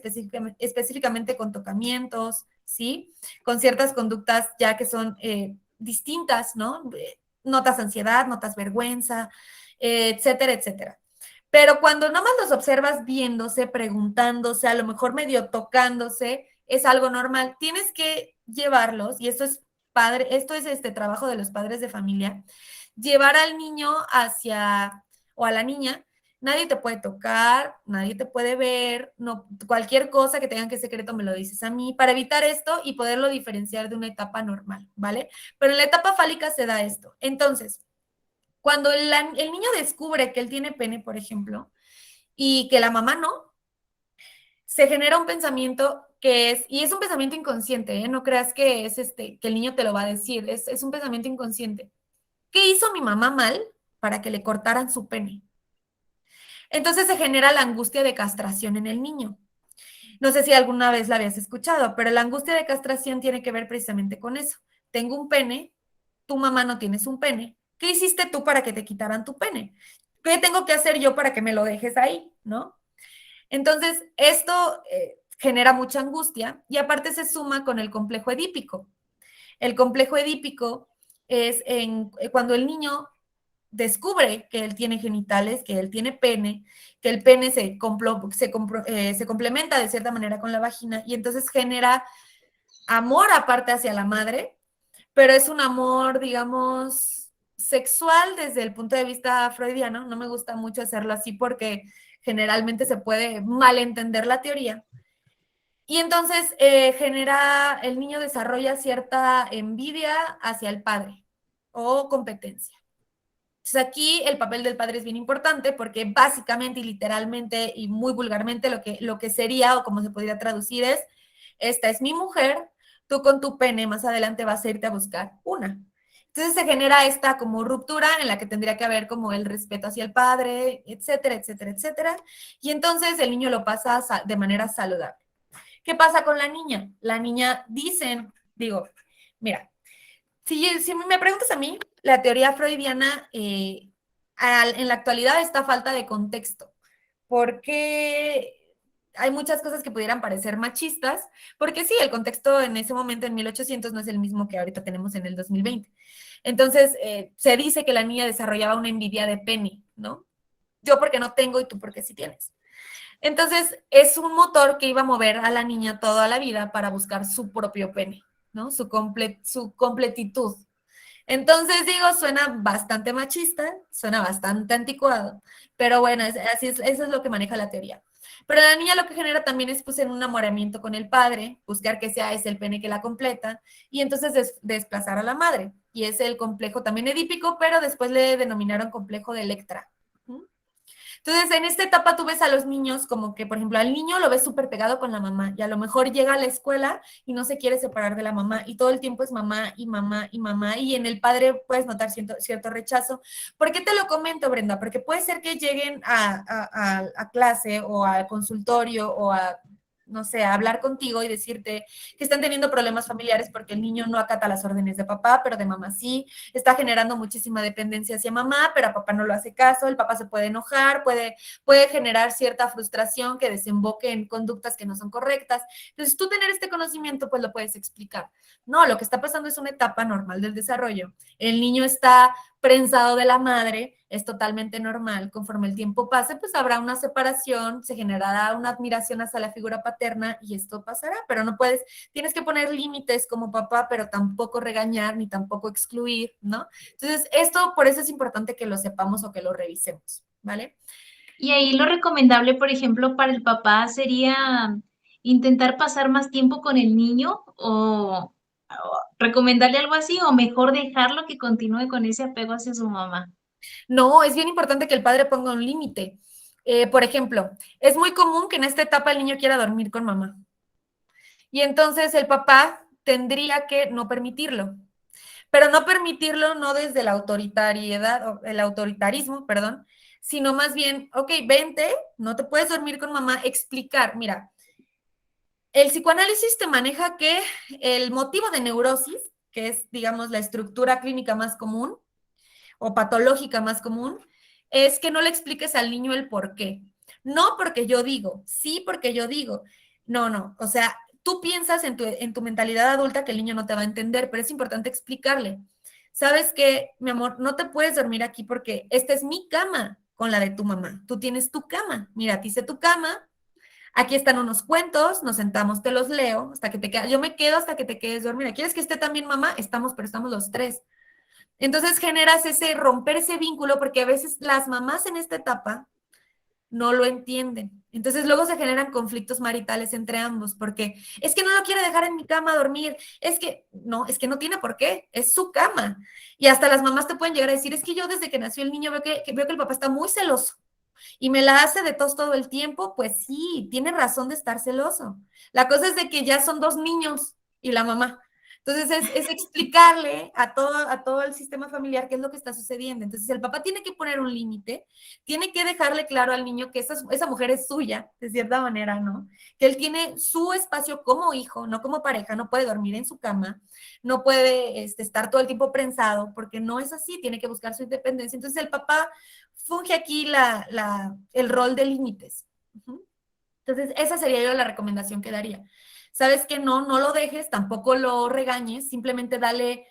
[SPEAKER 1] específicamente con tocamientos, ¿sí? Con ciertas conductas ya que son distintas, ¿no? Notas ansiedad, notas vergüenza, etcétera, etcétera. Pero cuando nada más los observas viéndose, preguntándose, a lo mejor medio tocándose, es algo normal. Tienes que llevarlos, y esto es padre, esto es este trabajo de los padres de familia, llevar al niño hacia, o a la niña, nadie te puede tocar, nadie te puede ver, no, cualquier cosa que tengan que secreto me lo dices a mí, para evitar esto y poderlo diferenciar de una etapa normal, ¿vale? Pero en la etapa fálica se da esto. Entonces,
[SPEAKER 3] Cuando el niño descubre que él tiene pene, por ejemplo, y que la mamá no, se genera un pensamiento que es, y es un pensamiento inconsciente, ¿eh? No creas que es que el niño te lo va a decir, es un pensamiento inconsciente. ¿Qué hizo mi mamá mal para que le cortaran su pene? Entonces se genera la angustia de castración en el niño. No sé si alguna vez la habías escuchado, pero la angustia de castración tiene que ver precisamente con eso. Tengo un pene, tu mamá no tienes un pene. ¿Qué hiciste tú para que te quitaran tu pene? ¿Qué tengo que hacer yo para que me lo dejes ahí? ¿No? Entonces, esto genera mucha angustia y aparte se suma con el complejo edípico. El complejo edípico es cuando el niño descubre que él tiene genitales, que él tiene pene, que el pene se complementa de cierta manera con la vagina y entonces genera amor aparte hacia la madre, pero es un amor, digamos, sexual desde el punto de vista freudiano. No me gusta mucho hacerlo así porque generalmente se puede malentender la teoría. Y entonces el niño desarrolla cierta envidia hacia el padre o competencia. Entonces aquí el papel del padre es bien importante porque básicamente y literalmente y muy vulgarmente lo que sería o como se podría traducir es, esta es mi mujer, tú con tu pene más adelante vas a irte a buscar una. Entonces se genera esta como ruptura en la que tendría que haber como el respeto hacia el padre, etcétera, etcétera, etcétera. Y entonces el niño lo pasa de manera saludable. ¿Qué pasa con la niña? La niña dicen, digo, mira, si me preguntas a mí, la teoría freudiana en la actualidad está falta de contexto, porque hay muchas cosas que pudieran parecer machistas, porque sí, el contexto en ese momento, en 1800, no es el mismo que ahorita tenemos en el 2020. Entonces, se dice que la niña desarrollaba una envidia de pene, ¿no? Yo porque no tengo y tú porque sí tienes. Entonces, es un motor que iba a mover a la niña toda la vida para buscar su propio pene, ¿no? Su completitud. Entonces, digo, suena bastante machista, suena bastante anticuado, pero bueno, eso es lo que maneja la teoría. Pero la niña lo que genera también es pues un enamoramiento con el padre, buscar que sea ese el pene que la completa, y entonces desplazar a la madre. Y es el complejo también edípico, pero después le denominaron complejo de Electra. Entonces, en esta etapa tú ves a los niños como que, por ejemplo, al niño lo ves súper pegado con la mamá y a lo mejor llega a la escuela y no se quiere separar de la mamá y todo el tiempo es mamá y mamá y mamá y en el padre puedes notar cierto rechazo. ¿Por qué te lo comento, Brenda? Porque puede ser que lleguen a clase o al consultorio o a no sé, a hablar contigo y decirte que están teniendo problemas familiares porque el niño no acata las órdenes de papá, pero de mamá sí, está generando muchísima dependencia hacia mamá, pero a papá no lo hace caso, el papá se puede enojar, puede generar cierta frustración que desemboque en conductas que no son correctas. Entonces, tú tener este conocimiento, pues lo puedes explicar. No, lo que está pasando es una etapa normal del desarrollo. El niño está prensado de la madre, es totalmente normal. Conforme el tiempo pase, pues habrá una separación, se generará una admiración hacia la figura paterna y esto pasará, pero no puedes, tienes que poner límites como papá, pero tampoco regañar ni tampoco excluir, ¿no? Entonces, esto por eso es importante que lo sepamos o que lo revisemos, ¿vale?
[SPEAKER 2] Y ahí lo recomendable, por ejemplo, para el papá sería intentar pasar más tiempo con el niño o recomendarle algo así o mejor dejarlo que continúe con ese apego hacia su mamá.
[SPEAKER 3] No, es bien importante que el padre ponga un límite. Por ejemplo, es muy común que en esta etapa el niño quiera dormir con mamá. Y entonces el papá tendría que no permitirlo. Pero no permitirlo no desde la autoritariedad, o el autoritarismo, perdón, sino más bien, ok, vente, no te puedes dormir con mamá, explicar, mira, el psicoanálisis te maneja que el motivo de neurosis, que es, digamos, la estructura clínica más común o patológica más común, es que no le expliques al niño el por qué. No porque yo digo, sí porque yo digo. No, no, o sea, tú piensas en tu mentalidad adulta que el niño no te va a entender, pero es importante explicarle. ¿Sabes qué, mi amor? No te puedes dormir aquí porque esta es mi cama con la de tu mamá. Tú tienes tu cama. Mira, te hice tu cama. Aquí están unos cuentos, nos sentamos, te los leo, hasta que te quedas. Yo me quedo hasta que te quedes dormida. ¿Quieres que esté también mamá? Estamos, pero estamos los tres. Entonces generas romper ese vínculo porque a veces las mamás en esta etapa no lo entienden. Entonces luego se generan conflictos maritales entre ambos, porque es que no lo quiere dejar en mi cama a dormir, es que no tiene por qué, es su cama. Y hasta las mamás te pueden llegar a decir, es que yo desde que nació el niño veo que el papá está muy celoso y me la hace de tos todo el tiempo, pues sí, tiene razón de estar celoso. La cosa es de que ya son dos niños y la mamá. Entonces es explicarle a todo el sistema familiar qué es lo que está sucediendo. Entonces el papá tiene que poner un límite, tiene que dejarle claro al niño que esa mujer es suya, de cierta manera, ¿no? Que él tiene su espacio como hijo, no como pareja, no puede dormir en su cama, no puede estar todo el tiempo prensado, porque no es así, tiene que buscar su independencia. Entonces el papá funge aquí el rol de límites. Entonces, esa sería yo la recomendación que daría. Sabes que no lo dejes, tampoco lo regañes, simplemente dale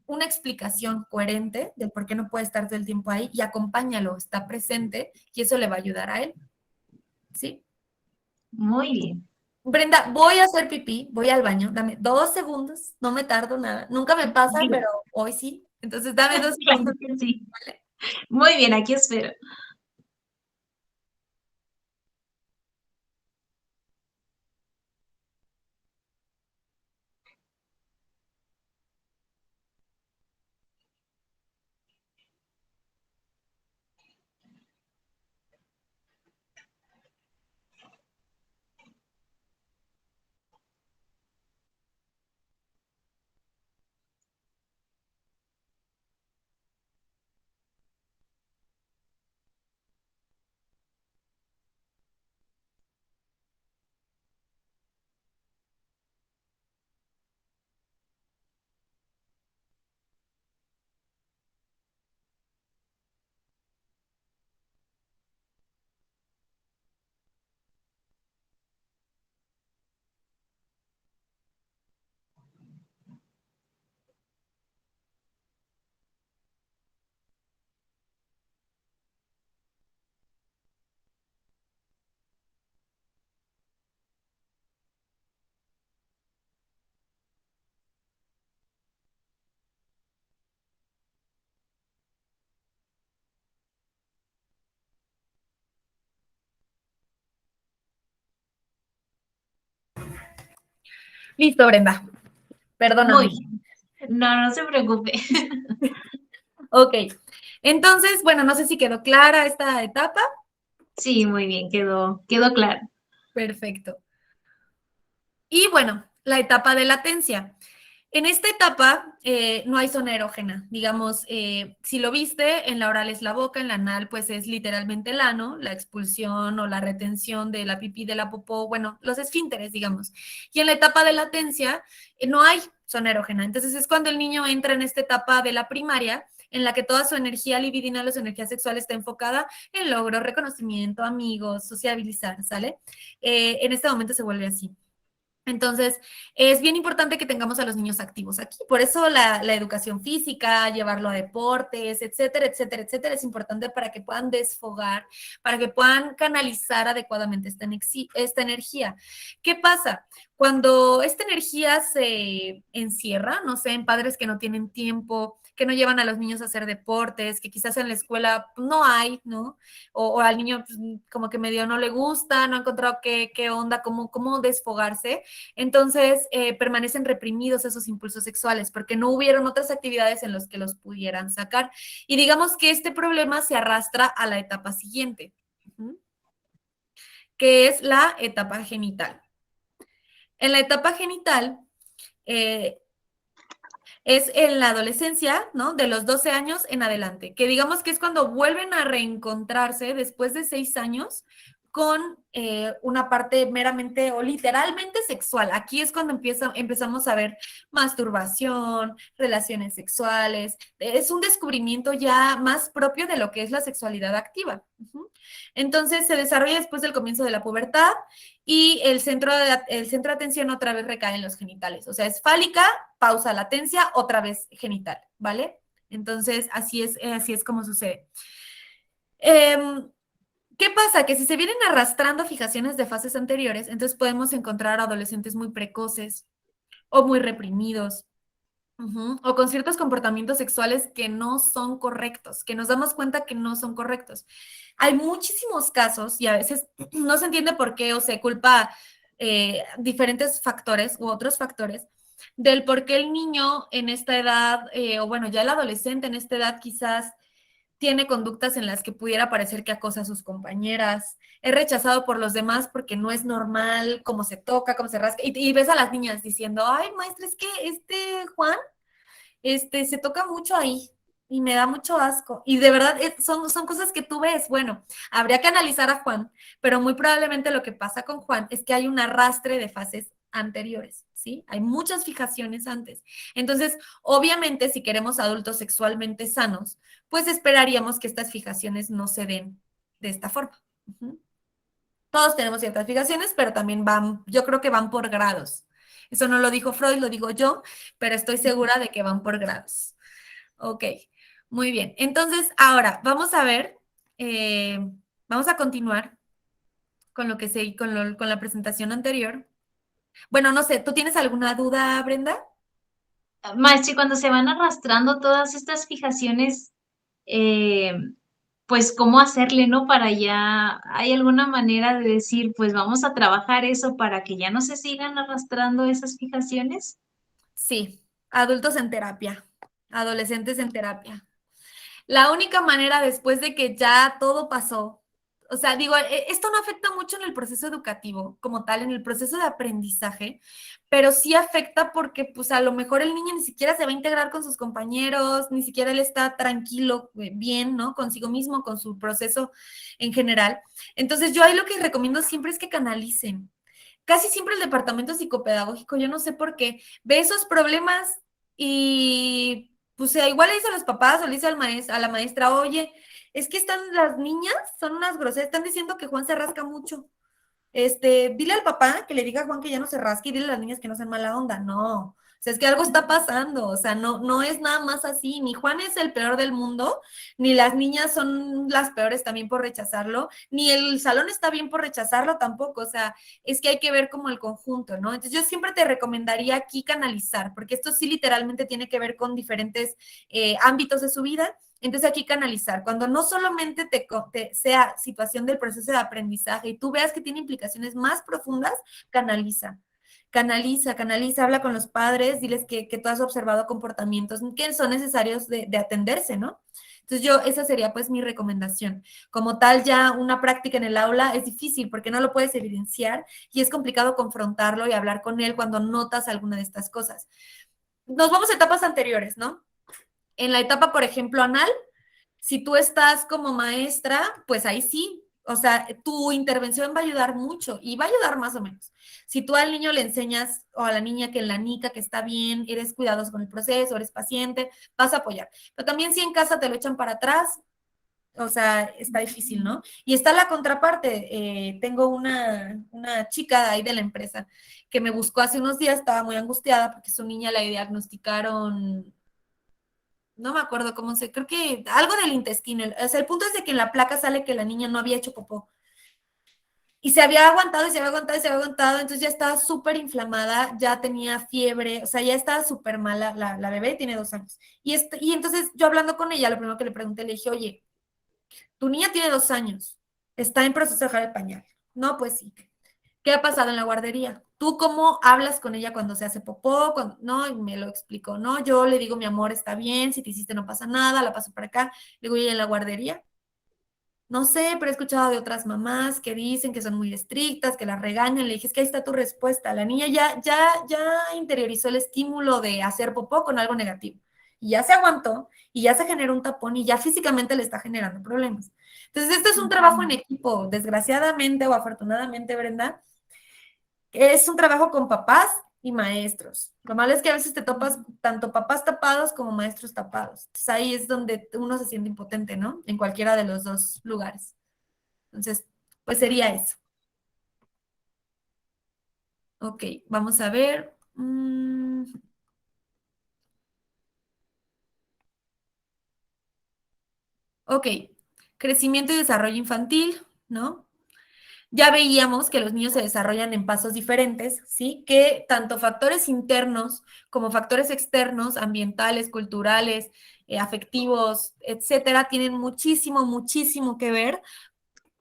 [SPEAKER 3] una explicación coherente del por qué no puede estar todo el tiempo ahí y acompáñalo, está presente y eso le va a ayudar a él. ¿Sí?
[SPEAKER 2] Muy bien.
[SPEAKER 3] Brenda, voy a hacer pipí, voy al baño, dame 2 segundos, no me tardo nada. Nunca me pasa,
[SPEAKER 2] Bien.
[SPEAKER 3] pero hoy sí. Entonces, dame 2
[SPEAKER 2] Claro
[SPEAKER 3] segundos.
[SPEAKER 2] que sí. Muy bien, aquí espero.
[SPEAKER 3] Listo, Brenda.
[SPEAKER 2] Muy
[SPEAKER 3] Perdóname.
[SPEAKER 2] bien. No, no se preocupe.
[SPEAKER 3] Ok. Entonces, bueno, no sé si quedó clara esta etapa.
[SPEAKER 2] Sí, muy bien, quedó claro.
[SPEAKER 3] Perfecto. Y bueno, la etapa de latencia. En esta etapa no hay zona erógena. Digamos, si lo viste, en la oral es la boca, en la anal pues es literalmente el ano, la expulsión o la retención de la pipí, de la popó, bueno, los esfínteres, digamos. Y en la etapa de latencia no hay zona erógena. Entonces es cuando el niño entra en esta etapa de la primaria, en la que toda su energía libidinal o su energía sexual está enfocada en logro, reconocimiento, amigos, sociabilizar, ¿sale? En este momento se vuelve así. Entonces, es bien importante que tengamos a los niños activos aquí. Por eso la educación física, llevarlo a deportes, etcétera, etcétera, etcétera, es importante para que puedan desfogar, para que puedan canalizar adecuadamente esta energía. ¿Qué pasa? Cuando esta energía se encierra, no sé, en padres que no tienen tiempo, que no llevan a los niños a hacer deportes, que quizás en la escuela no hay, ¿no? O al niño pues, como que medio no le gusta, no ha encontrado qué onda, cómo desfogarse. Entonces, permanecen reprimidos esos impulsos sexuales porque no hubieron otras actividades en las que los pudieran sacar. Y digamos que este problema se arrastra a la etapa siguiente, que es la etapa genital. En la etapa genital, eh, es en la adolescencia, ¿no? De los 12 años en adelante, que digamos que es cuando vuelven a reencontrarse después de 6 años con una parte meramente o literalmente sexual. Aquí es cuando empezamos a ver masturbación, relaciones sexuales. Es un descubrimiento ya más propio de lo que es la sexualidad activa. Entonces se desarrolla después del comienzo de la pubertad y el centro de atención otra vez recae en los genitales. O sea, es fálica, pausa, latencia, otra vez genital, ¿vale? Entonces, así es como sucede. ¿Qué pasa? Que si se vienen arrastrando fijaciones de fases anteriores, entonces podemos encontrar adolescentes muy precoces o muy reprimidos Ujú. O con ciertos comportamientos sexuales que no son correctos, que nos damos cuenta que no son correctos. Hay muchísimos casos y a veces no se entiende por qué o se culpa diferentes factores u otros factores del por qué el niño en esta edad, o bueno, ya el adolescente en esta edad quizás tiene conductas en las que pudiera parecer que acosa a sus compañeras, es rechazado por los demás porque no es normal cómo se toca, cómo se rasca, y ves a las niñas diciendo, ay, maestra, es que Juan, se toca mucho ahí y me da mucho asco. Y de verdad son cosas que tú ves. Bueno, habría que analizar a Juan, pero muy probablemente lo que pasa con Juan es que hay un arrastre de fases anteriores, ¿sí? Hay muchas fijaciones antes. Entonces, obviamente, si queremos adultos sexualmente sanos, pues esperaríamos que estas fijaciones no se den de esta forma. Uh-huh. Todos tenemos ciertas fijaciones, pero también yo creo que van por grados. Eso no lo dijo Freud, lo digo yo, pero estoy segura de que van por grados. Ok, muy bien. Entonces, ahora vamos a ver, eh, vamos a continuar con lo que con la presentación anterior. Bueno, no sé, ¿tú tienes alguna duda, Brenda?
[SPEAKER 2] Maestro, y cuando se van arrastrando todas estas fijaciones, eh, pues cómo hacerle, ¿no? Para ya, ¿hay alguna manera de decir, pues vamos a trabajar eso para que ya no se sigan arrastrando esas fijaciones?
[SPEAKER 3] Sí, adultos en terapia, adolescentes en terapia. La única manera después de que ya todo pasó, o sea, digo, esto no afecta mucho en el proceso educativo como tal, en el proceso de aprendizaje, pero sí afecta porque pues a lo mejor el niño ni siquiera se va a integrar con sus compañeros, ni siquiera él está tranquilo, bien, ¿no? Consigo mismo, con su proceso en general. Entonces yo ahí lo que recomiendo siempre es que canalicen. Casi siempre el departamento psicopedagógico, yo no sé por qué, ve esos problemas y pues igual le dice a los papás o le dice a la maestra, oye, es que están las niñas, son unas groseras, están diciendo que Juan se rasca mucho. Dile al papá que le diga a Juan que ya no se rasque y dile a las niñas que no sean mala onda. No, o sea, es que algo está pasando, o sea, no es nada más así, ni Juan es el peor del mundo, ni las niñas son las peores también por rechazarlo, ni el salón está bien por rechazarlo tampoco, o sea, es que hay que ver como el conjunto, ¿no? Entonces yo siempre te recomendaría aquí canalizar, porque esto sí literalmente tiene que ver con diferentes ámbitos de su vida. Entonces aquí canalizar, cuando no solamente sea situación del proceso de aprendizaje y tú veas que tiene implicaciones más profundas, canaliza. Canaliza, habla con los padres, diles que tú has observado comportamientos que son necesarios de atenderse, ¿no? Entonces esa sería pues mi recomendación. Como tal, ya una práctica en el aula es difícil porque no lo puedes evidenciar y es complicado confrontarlo y hablar con él cuando notas alguna de estas cosas. Nos vamos a etapas anteriores, ¿no? En la etapa, por ejemplo, anal, si tú estás como maestra, pues ahí sí, o sea, tu intervención va a ayudar mucho y va a ayudar más o menos. Si tú al niño le enseñas o a la niña que en la nica que está bien, eres cuidadoso con el proceso, eres paciente, vas a apoyar. Pero también si en casa te lo echan para atrás, o sea, está difícil, ¿no? Y está la contraparte. Tengo una chica ahí de la empresa que me buscó hace unos días, estaba muy angustiada porque su niña la diagnosticaron, no me acuerdo cómo se, creo que algo del intestino. O sea, el punto es de que en la placa sale que la niña no había hecho popó. Y se había aguantado y se había aguantado y se había aguantado, entonces ya estaba súper inflamada, ya tenía fiebre, o sea, ya estaba súper mala la bebé, tiene 2 años. Y entonces yo hablando con ella, lo primero que le pregunté, le dije, oye, tu niña tiene 2 años, está en proceso de dejar el pañal. No, pues sí. ¿Qué ha pasado en la guardería? ¿Tú cómo hablas con ella cuando se hace popó? No, y me lo explicó. No, yo le digo, mi amor, está bien, si te hiciste no pasa nada, la paso para acá. Le digo, ¿y en la guardería? No sé, pero he escuchado de otras mamás que dicen que son muy estrictas, que las regañan. Le dije, es que ahí está tu respuesta. La niña ya interiorizó el estímulo de hacer popó con algo negativo. Y ya se aguantó, y ya se generó un tapón, y ya físicamente le está generando problemas. Entonces, esto es un trabajo en equipo, desgraciadamente o afortunadamente, Brenda, es un trabajo con papás y maestros. Lo malo es que a veces te topas tanto papás tapados como maestros tapados. Entonces ahí es donde uno se siente impotente, ¿no? En cualquiera de los dos lugares. Entonces, pues sería eso. Ok, vamos a ver. Ok, crecimiento y desarrollo infantil, ¿no? ya veíamos que los niños se desarrollan en pasos diferentes, ¿sí? Que tanto factores internos como factores externos, ambientales, culturales, afectivos, etcétera, tienen muchísimo, muchísimo que ver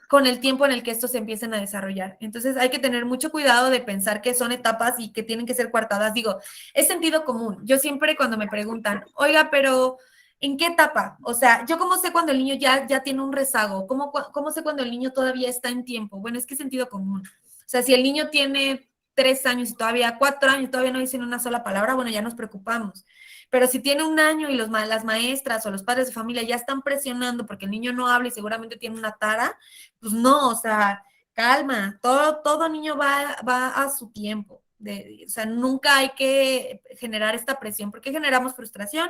[SPEAKER 3] con el tiempo en el que estos se empiecen a desarrollar. Entonces hay que tener mucho cuidado de pensar que son etapas y que tienen que ser coartadas. Digo, es sentido común. Yo siempre cuando me preguntan, oiga, pero ¿en qué etapa? O sea, ¿yo cómo sé cuando el niño ya tiene un rezago? ¿Cómo sé cuando el niño todavía está en tiempo? Bueno, es que es sentido común. O sea, si el niño tiene 3 años y todavía 4 años, todavía no dicen una sola palabra, bueno, ya nos preocupamos. Pero si tiene un año y las maestras o los padres de familia ya están presionando porque el niño no habla y seguramente tiene una tara, pues no, o sea, calma, todo niño va a su tiempo. O sea, nunca hay que generar esta presión, porque generamos frustración,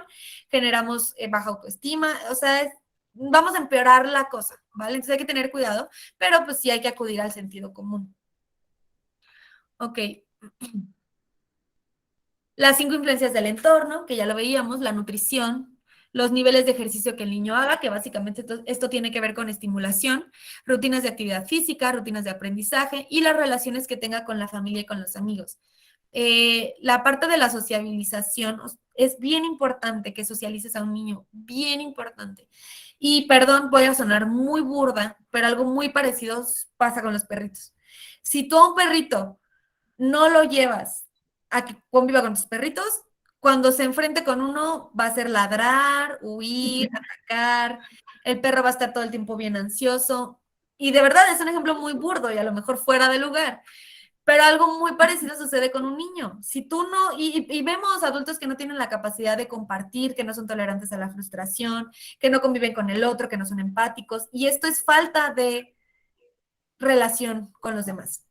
[SPEAKER 3] generamos baja autoestima, o sea, vamos a empeorar la cosa, ¿vale? Entonces hay que tener cuidado, pero pues sí hay que acudir al sentido común. Ok. Las 5 influencias del entorno, que ya lo veíamos, la nutrición, los niveles de ejercicio que el niño haga, que básicamente esto tiene que ver con estimulación, rutinas de actividad física, rutinas de aprendizaje y las relaciones que tenga con la familia y con los amigos. La parte de la sociabilización es bien importante que socialices a un niño, bien importante. Y perdón, voy a sonar muy burda, pero algo muy parecido pasa con los perritos. Si tú a un perrito no lo llevas a que conviva con tus perritos, cuando se enfrente con uno va a ser ladrar, huir, atacar, el perro va a estar todo el tiempo bien ansioso. Y de verdad es un ejemplo muy burdo y a lo mejor fuera de lugar. Pero algo muy parecido sucede con un niño. Si tú no, y vemos adultos que no tienen la capacidad de compartir, que no son tolerantes a la frustración, que no conviven con el otro, que no son empáticos, y esto es falta de relación con los demás.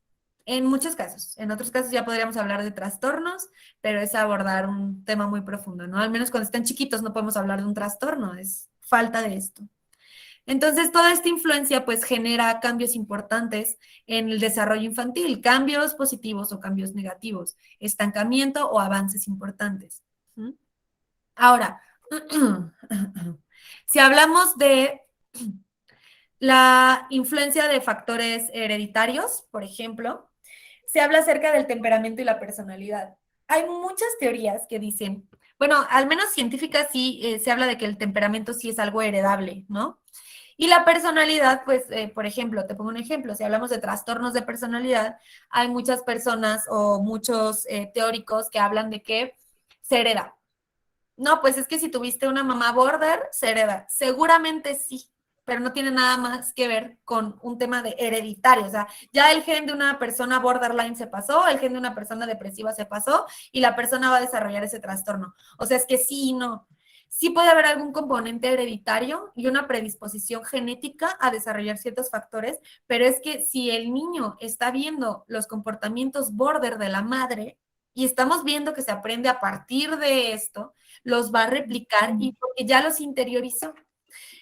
[SPEAKER 3] En muchos casos. En otros casos ya podríamos hablar de trastornos, pero es abordar un tema muy profundo, ¿no? Al menos cuando están chiquitos no podemos hablar de un trastorno, es falta de esto. Entonces, toda esta influencia pues genera cambios importantes en el desarrollo infantil, cambios positivos o cambios negativos, estancamiento o avances importantes. Ahora, si hablamos de la influencia de factores hereditarios, por ejemplo, se habla acerca del temperamento y la personalidad. Hay muchas teorías que dicen, bueno, al menos científicas sí se habla de que el temperamento sí es algo heredable, ¿no? Y la personalidad, pues, por ejemplo, te pongo un ejemplo, si hablamos de trastornos de personalidad, hay muchas personas o muchos teóricos que hablan de que se hereda. No, pues es que si tuviste una mamá border, se hereda. Seguramente sí, pero no tiene nada más que ver con un tema de hereditario. O sea, ya el gen de una persona borderline se pasó, el gen de una persona depresiva se pasó y la persona va a desarrollar ese trastorno. O sea, es que sí y no. Sí puede haber algún componente hereditario y una predisposición genética a desarrollar ciertos factores, pero es que si el niño está viendo los comportamientos border de la madre y estamos viendo que se aprende a partir de esto, los va a replicar y porque ya los interiorizó.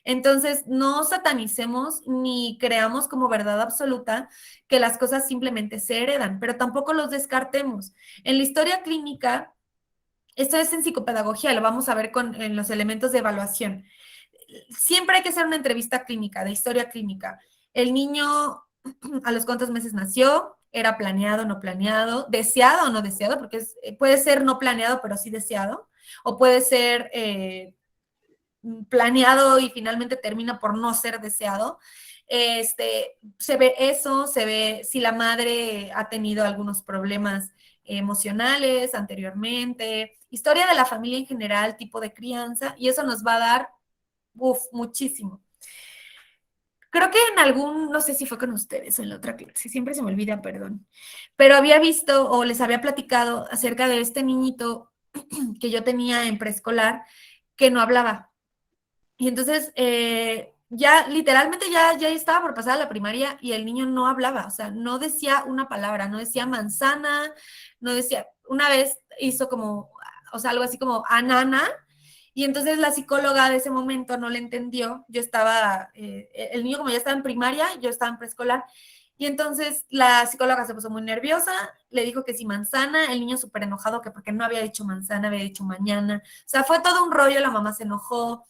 [SPEAKER 3] Entonces, no satanicemos ni creamos como verdad absoluta que las cosas simplemente se heredan, pero tampoco los descartemos. En la historia clínica, esto es en psicopedagogía, lo vamos a ver en los elementos de evaluación. Siempre hay que hacer una entrevista clínica, de historia clínica. El niño a los cuántos meses nació, era planeado, no planeado, deseado o no deseado, porque puede ser no planeado, pero sí deseado, o puede ser planeado y finalmente termina por no ser deseado. Se ve eso, se ve si la madre ha tenido algunos problemas emocionales anteriormente, historia de la familia en general, tipo de crianza, y eso nos va a dar, muchísimo. Creo que en algún, no sé si fue con ustedes o en la otra clase, siempre se me olvida, perdón, pero había visto o les había platicado acerca de este niñito que yo tenía en preescolar que no hablaba. Y entonces, ya literalmente ya estaba por pasar a la primaria y el niño no hablaba, o sea, no decía una palabra, no decía manzana, no decía, una vez hizo como, o sea, algo así como anana, y entonces la psicóloga de ese momento no le entendió, yo estaba, el niño como ya estaba en primaria, yo estaba en preescolar, y entonces la psicóloga se puso muy nerviosa, le dijo que si manzana, el niño súper enojado, que porque no había dicho manzana, había dicho mañana, o sea, fue todo un rollo, la mamá se enojó,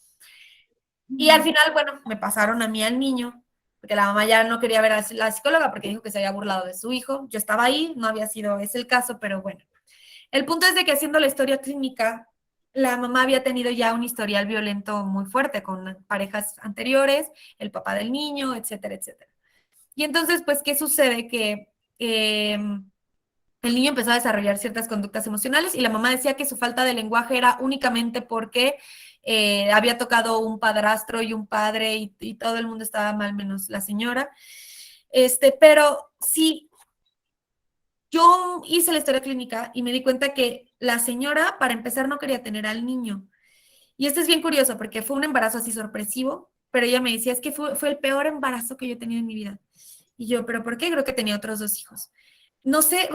[SPEAKER 3] y al final, bueno, me pasaron a mí al niño porque la mamá ya no quería ver a la psicóloga porque dijo que se había burlado de su hijo. Yo estaba ahí, no había sido ese el caso, pero bueno. El punto es de que haciendo la historia clínica, la mamá había tenido ya un historial violento muy fuerte con parejas anteriores, el papá del niño, etcétera, etcétera. Y entonces, pues, ¿qué sucede? Que el niño empezó a desarrollar ciertas conductas emocionales y la mamá decía que su falta de lenguaje era únicamente porque había tocado un padrastro y un padre y todo el mundo estaba mal menos la señora. Pero sí, yo hice la historia clínica y me di cuenta que la señora, para empezar, no quería tener al niño. Y esto es bien curioso porque fue un embarazo así sorpresivo, pero ella me decía, es que fue el peor embarazo que yo he tenido en mi vida. Y yo, ¿pero por qué? Creo que tenía otros 2 hijos. No sé,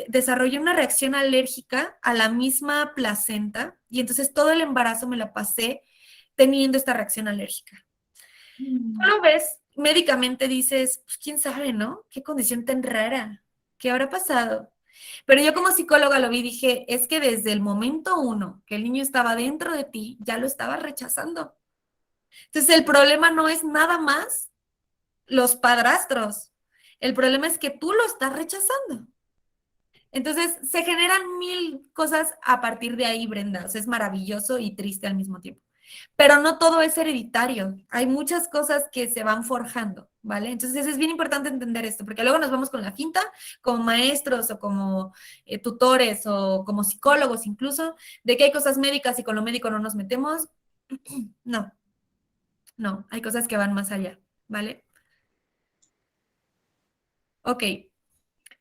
[SPEAKER 3] desarrollé una reacción alérgica a la misma placenta y entonces todo el embarazo me la pasé teniendo esta reacción alérgica. Tú lo ves, médicamente dices, pues quién sabe, ¿no? Qué condición tan rara, ¿qué habrá pasado? Pero yo como psicóloga lo vi y dije, es que desde el momento 1 que el niño estaba dentro de ti, ya lo estaba rechazando. Entonces el problema no es nada más los padrastros, el problema es que tú lo estás rechazando. Entonces se generan 1000 cosas a partir de ahí, Brenda. O sea, es maravilloso y triste al mismo tiempo. Pero no todo es hereditario. Hay muchas cosas que se van forjando, ¿vale? Entonces es bien importante entender esto, porque luego nos vamos con la finta como maestros o como tutores o como psicólogos incluso, de que hay cosas médicas y con lo médico no nos metemos. No, no, hay cosas que van más allá, ¿vale? Ok.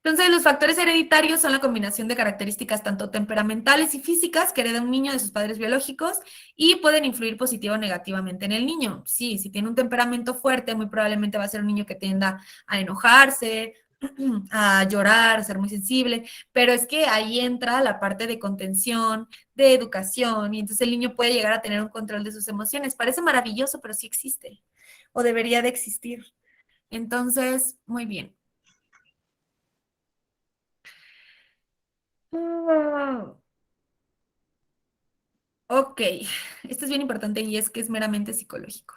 [SPEAKER 3] Entonces, los factores hereditarios son la combinación de características tanto temperamentales y físicas que hereda un niño de sus padres biológicos y pueden influir positivo o negativamente en el niño. Sí, si tiene un temperamento fuerte, muy probablemente va a ser un niño que tienda a enojarse, a llorar, a ser muy sensible, pero es que ahí entra la parte de contención, de educación, y entonces el niño puede llegar a tener un control de sus emociones. Parece maravilloso, pero sí existe, o debería de existir. Entonces, muy bien. Ok, esto es bien importante y es que es meramente psicológico.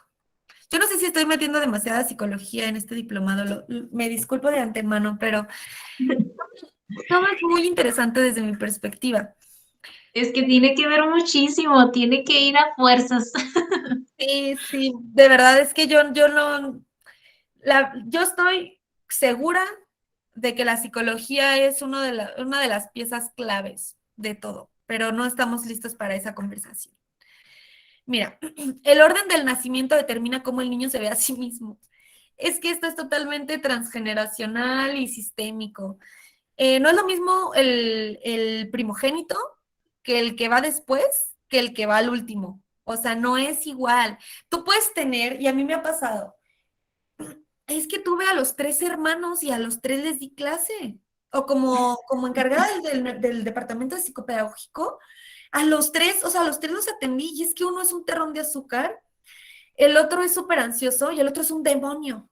[SPEAKER 3] Yo no sé si estoy metiendo demasiada psicología en este diplomado, me disculpo de antemano, pero todo es muy interesante desde mi perspectiva.
[SPEAKER 2] Es que tiene que ver muchísimo, tiene que ir a fuerzas.
[SPEAKER 3] Sí, sí, de verdad es que yo no, yo estoy segura de que la psicología es una de las piezas claves de todo, pero no estamos listos para esa conversación. Mira, el orden del nacimiento determina cómo el niño se ve a sí mismo. Es que esto es totalmente transgeneracional y sistémico. No es lo mismo el primogénito que el que va después, que el que va al último. O sea, no es igual. Tú puedes tener, y a mí me ha pasado, es que tuve a los 3 hermanos y a los 3 les di clase. O como encargada del departamento de psicopedagógico, a los 3, o sea, a los 3 los atendí y es que uno es un terrón de azúcar, el otro es súper ansioso y el otro es un demonio.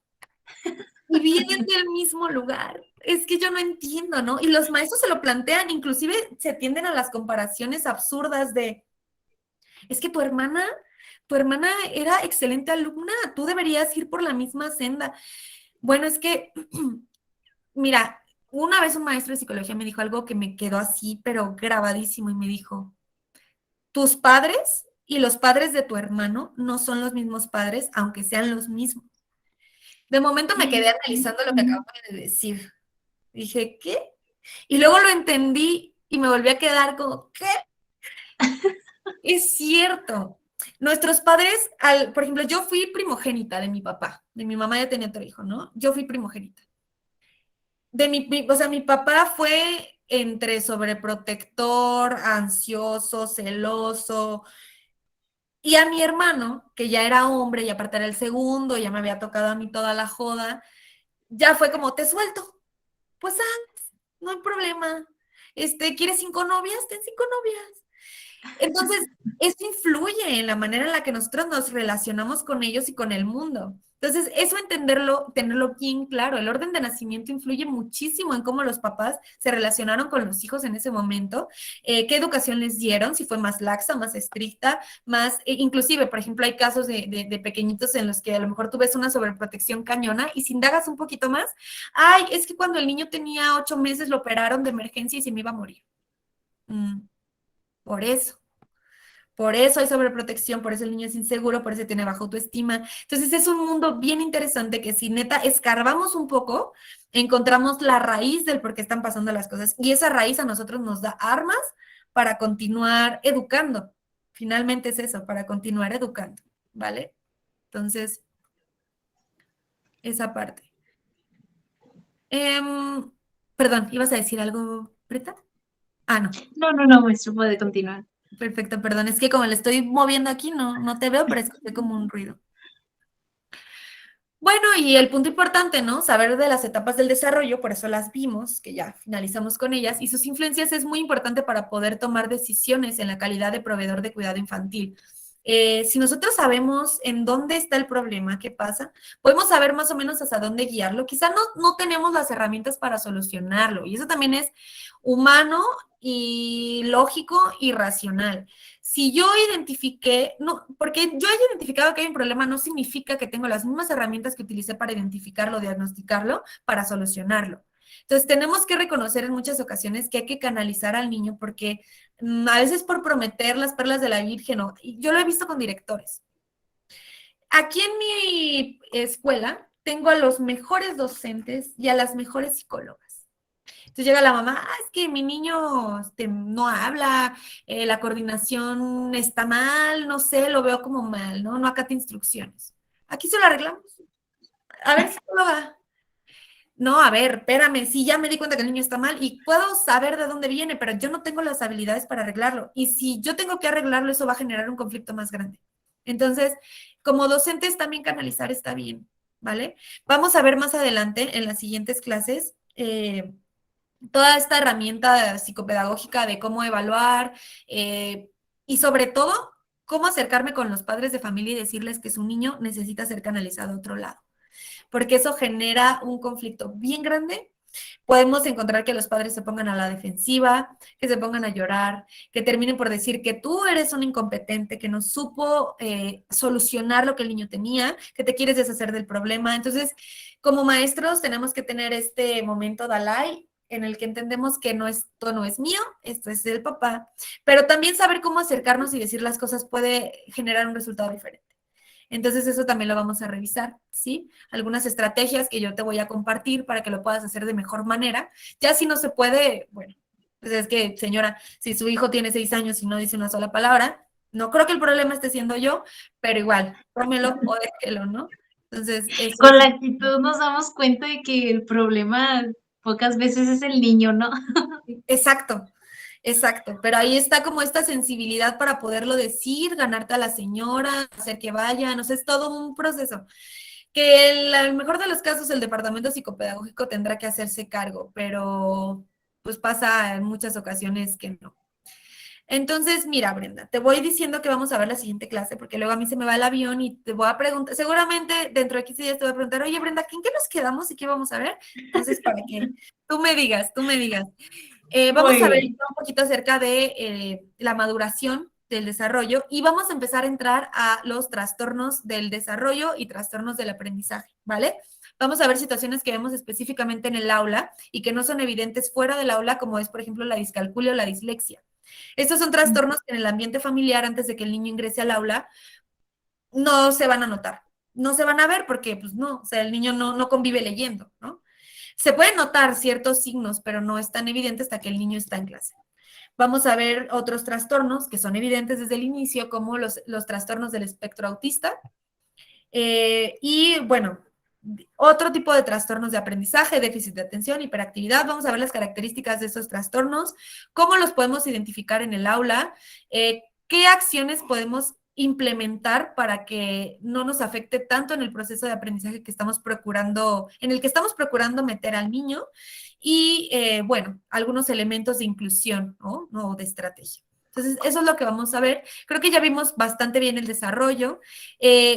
[SPEAKER 3] Y vienen del mismo lugar. Es que yo no entiendo, ¿no? Y los maestros se lo plantean, inclusive se tienden a las comparaciones absurdas de, es que tu hermana era excelente alumna, tú deberías ir por la misma senda. Bueno, es que, mira, una vez un maestro de psicología me dijo algo que me quedó así, pero grabadísimo, y me dijo, tus padres y los padres de tu hermano no son los mismos padres, aunque sean los mismos. De momento me quedé analizando lo que acabo de decir. Dije, ¿qué? Y luego lo entendí y me volví a quedar como, ¿qué? Es cierto. Nuestros padres, por ejemplo, yo fui primogénita de mi papá, de mi mamá ya tenía otro hijo, ¿no? Yo fui primogénita. O sea, mi papá fue entre sobreprotector, ansioso, celoso, y a mi hermano, que ya era hombre y aparte era el segundo, ya me había tocado a mí toda la joda, ya fue como, te suelto. Pues no hay problema. ¿Quieres 5 novias? Ten 5 novias. Entonces, eso influye en la manera en la que nosotros nos relacionamos con ellos y con el mundo. Entonces, eso entenderlo, tenerlo bien claro. El orden de nacimiento influye muchísimo en cómo los papás se relacionaron con los hijos en ese momento, qué educación les dieron, si fue más laxa, más estricta, más, inclusive, por ejemplo, hay casos de pequeñitos en los que a lo mejor tú ves una sobreprotección cañona y si indagas un poquito más, ay, es que cuando el niño tenía 8 meses lo operaron de emergencia y se me iba a morir. Mm, por eso. Por eso hay sobreprotección, por eso el niño es inseguro, por eso tiene baja autoestima. Entonces es un mundo bien interesante que si neta escarbamos un poco, encontramos la raíz del por qué están pasando las cosas. Y esa raíz a nosotros nos da armas para continuar educando. Finalmente es eso, para continuar educando, ¿vale? Entonces, esa parte. Perdón, ¿ibas a decir algo, Breta? Ah, no.
[SPEAKER 2] No, maestro, puede continuar.
[SPEAKER 3] Perfecto, perdón. Es que como le estoy moviendo aquí, no te veo, pero escuché como un ruido. Bueno, y el punto importante, ¿no? Saber de las etapas del desarrollo, por eso las vimos, que ya finalizamos con ellas, y sus influencias es muy importante para poder tomar decisiones en la calidad de proveedor de cuidado infantil. Si nosotros sabemos en dónde está el problema, qué pasa, podemos saber más o menos hasta dónde guiarlo. Quizá no tenemos las herramientas para solucionarlo, y eso también es humano y lógico y racional. Si yo identifiqué, no, porque yo haya identificado que hay un problema no significa que tengo las mismas herramientas que utilicé para identificarlo, diagnosticarlo, para solucionarlo. Entonces tenemos que reconocer en muchas ocasiones que hay que canalizar al niño porque a veces por prometer las perlas de la Virgen, y yo lo he visto con directores. Aquí en mi escuela tengo a los mejores docentes y a las mejores psicólogas. Entonces llega la mamá, es que mi niño no habla, la coordinación está mal, no sé, lo veo como mal, ¿no? No acata instrucciones. Aquí se lo arreglamos. A ver, psicóloga. No, a ver, espérame, sí, ya me di cuenta que el niño está mal y puedo saber de dónde viene, pero yo no tengo las habilidades para arreglarlo. Y si yo tengo que arreglarlo, eso va a generar un conflicto más grande. Entonces, como docentes también canalizar está bien, ¿vale? Vamos a ver más adelante en las siguientes clases. Toda esta herramienta psicopedagógica de cómo evaluar y sobre todo, cómo acercarme con los padres de familia y decirles que su niño necesita ser canalizado a otro lado, porque eso genera un conflicto bien grande. Podemos encontrar que los padres se pongan a la defensiva, que se pongan a llorar, que terminen por decir que tú eres un incompetente, que no supo solucionar lo que el niño tenía, que te quieres deshacer del problema. Entonces, como maestros tenemos que tener este momento Dalai en el que entendemos que esto no es mío, esto es del papá, pero también saber cómo acercarnos y decir las cosas puede generar un resultado diferente. Entonces eso también lo vamos a revisar, ¿sí? Algunas estrategias que yo te voy a compartir para que lo puedas hacer de mejor manera. Ya si no se puede, bueno, pues es que, señora, si su hijo tiene 6 años y no dice una sola palabra, no creo que el problema esté siendo yo, pero igual, tómelo o déjelo, ¿no? Entonces, eso
[SPEAKER 2] Con
[SPEAKER 3] es...
[SPEAKER 2] la actitud nos damos cuenta de que el problema pocas veces es el niño, ¿no?
[SPEAKER 3] Exacto, exacto, pero ahí está como esta sensibilidad para poderlo decir, ganarte a la señora, hacer que vaya, no sé, es todo un proceso que en el mejor de los casos el departamento psicopedagógico tendrá que hacerse cargo, pero pues pasa en muchas ocasiones que no. Entonces, mira, Brenda, te voy diciendo que vamos a ver la siguiente clase, porque luego a mí se me va el avión y te voy a preguntar, seguramente dentro de 15 días te voy a preguntar, oye, Brenda, ¿en qué nos quedamos y qué vamos a ver? Entonces, para que tú me digas. Vamos
[SPEAKER 2] Muy
[SPEAKER 3] a ver
[SPEAKER 2] bien.
[SPEAKER 3] un poquito acerca de la maduración del desarrollo y vamos a empezar a entrar a los trastornos del desarrollo y trastornos del aprendizaje, ¿vale? Vamos a ver situaciones que vemos específicamente en el aula y que no son evidentes fuera del aula, como es, por ejemplo, la discalculia o la dislexia. Estos son trastornos que en el ambiente familiar, antes de que el niño ingrese al aula, no se van a notar, no se van a ver porque, pues no, o sea, el niño no convive leyendo, ¿no? Se pueden notar ciertos signos, pero no es tan evidente hasta que el niño está en clase. Vamos a ver otros trastornos que son evidentes desde el inicio, como los trastornos del espectro autista. Y bueno, otro tipo de trastornos de aprendizaje, déficit de atención, hiperactividad. Vamos a ver las características de esos trastornos, cómo los podemos identificar en el aula, qué acciones podemos implementar para que no nos afecte tanto en el proceso de aprendizaje que estamos procurando, en el que estamos procurando meter al niño y, bueno, algunos elementos de inclusión, ¿no? O de estrategia. Entonces, eso es lo que vamos a ver. Creo que ya vimos bastante bien el desarrollo.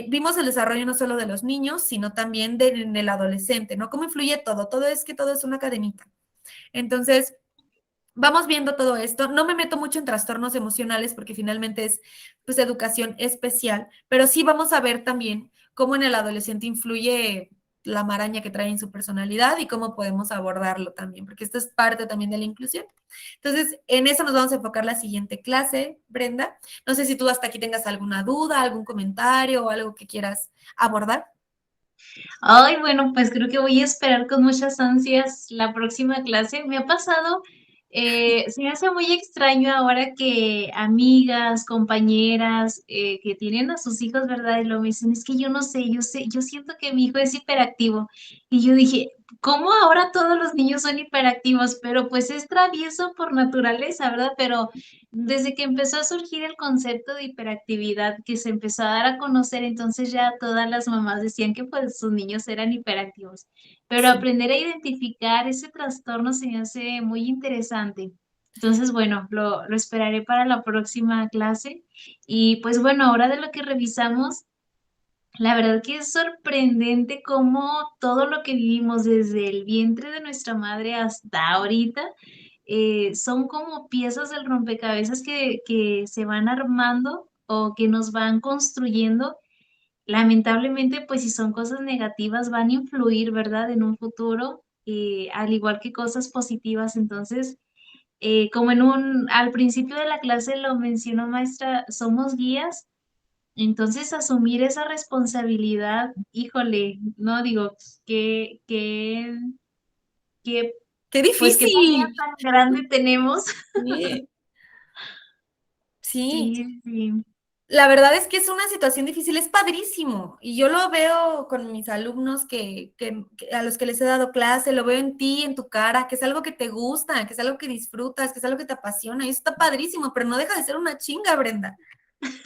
[SPEAKER 3] Vimos el desarrollo no solo de los niños, sino también en el adolescente, ¿no? ¿Cómo influye todo? Todo es una cadenita. Entonces, vamos viendo todo esto. No me meto mucho en trastornos emocionales porque finalmente es, pues, educación especial, pero sí vamos a ver también cómo en el adolescente influye la maraña que trae en su personalidad y cómo podemos abordarlo también, porque esto es parte también de la inclusión. Entonces, en eso nos vamos a enfocar la siguiente clase, Brenda. No sé si tú hasta aquí tengas alguna duda, algún comentario o algo que quieras abordar.
[SPEAKER 2] Ay, bueno, pues creo que voy a esperar con muchas ansias la próxima clase. Me ha pasado, se me hace muy extraño ahora que amigas, compañeras que tienen a sus hijos, ¿verdad? Y lo me dicen, es que yo no sé, yo siento que mi hijo es hiperactivo. Y yo dije, ¿cómo ahora todos los niños son hiperactivos? Pero pues es travieso por naturaleza, ¿verdad? Pero desde que empezó a surgir el concepto de hiperactividad, que se empezó a dar a conocer, entonces ya todas las mamás decían que pues sus niños eran hiperactivos. Pero
[SPEAKER 3] Sí.
[SPEAKER 2] aprender a identificar ese trastorno se me hace muy interesante. Entonces, bueno, lo esperaré para la próxima clase. Y pues bueno, ahora de lo que revisamos, la verdad que es sorprendente cómo todo lo que vivimos desde el vientre de nuestra madre hasta ahorita son como piezas del rompecabezas que se van armando o que nos van construyendo. Lamentablemente, pues si son cosas negativas, van a influir, ¿verdad? En un futuro, al igual que cosas positivas. Entonces, como al principio de la clase lo mencionó maestra, somos guías. Entonces, asumir esa responsabilidad, híjole, no digo que,
[SPEAKER 3] ¡Qué
[SPEAKER 2] pues qué tarea
[SPEAKER 3] difícil!
[SPEAKER 2] tan grande tenemos.
[SPEAKER 3] Sí. Sí.
[SPEAKER 2] Sí, sí.
[SPEAKER 3] La verdad es que es una situación difícil, es padrísimo. Y yo lo veo con mis alumnos a los que les he dado clase, lo veo en ti, en tu cara, que es algo que te gusta, que es algo que disfrutas, que es algo que te apasiona. Y eso está padrísimo, pero no deja de ser una chinga, Brenda.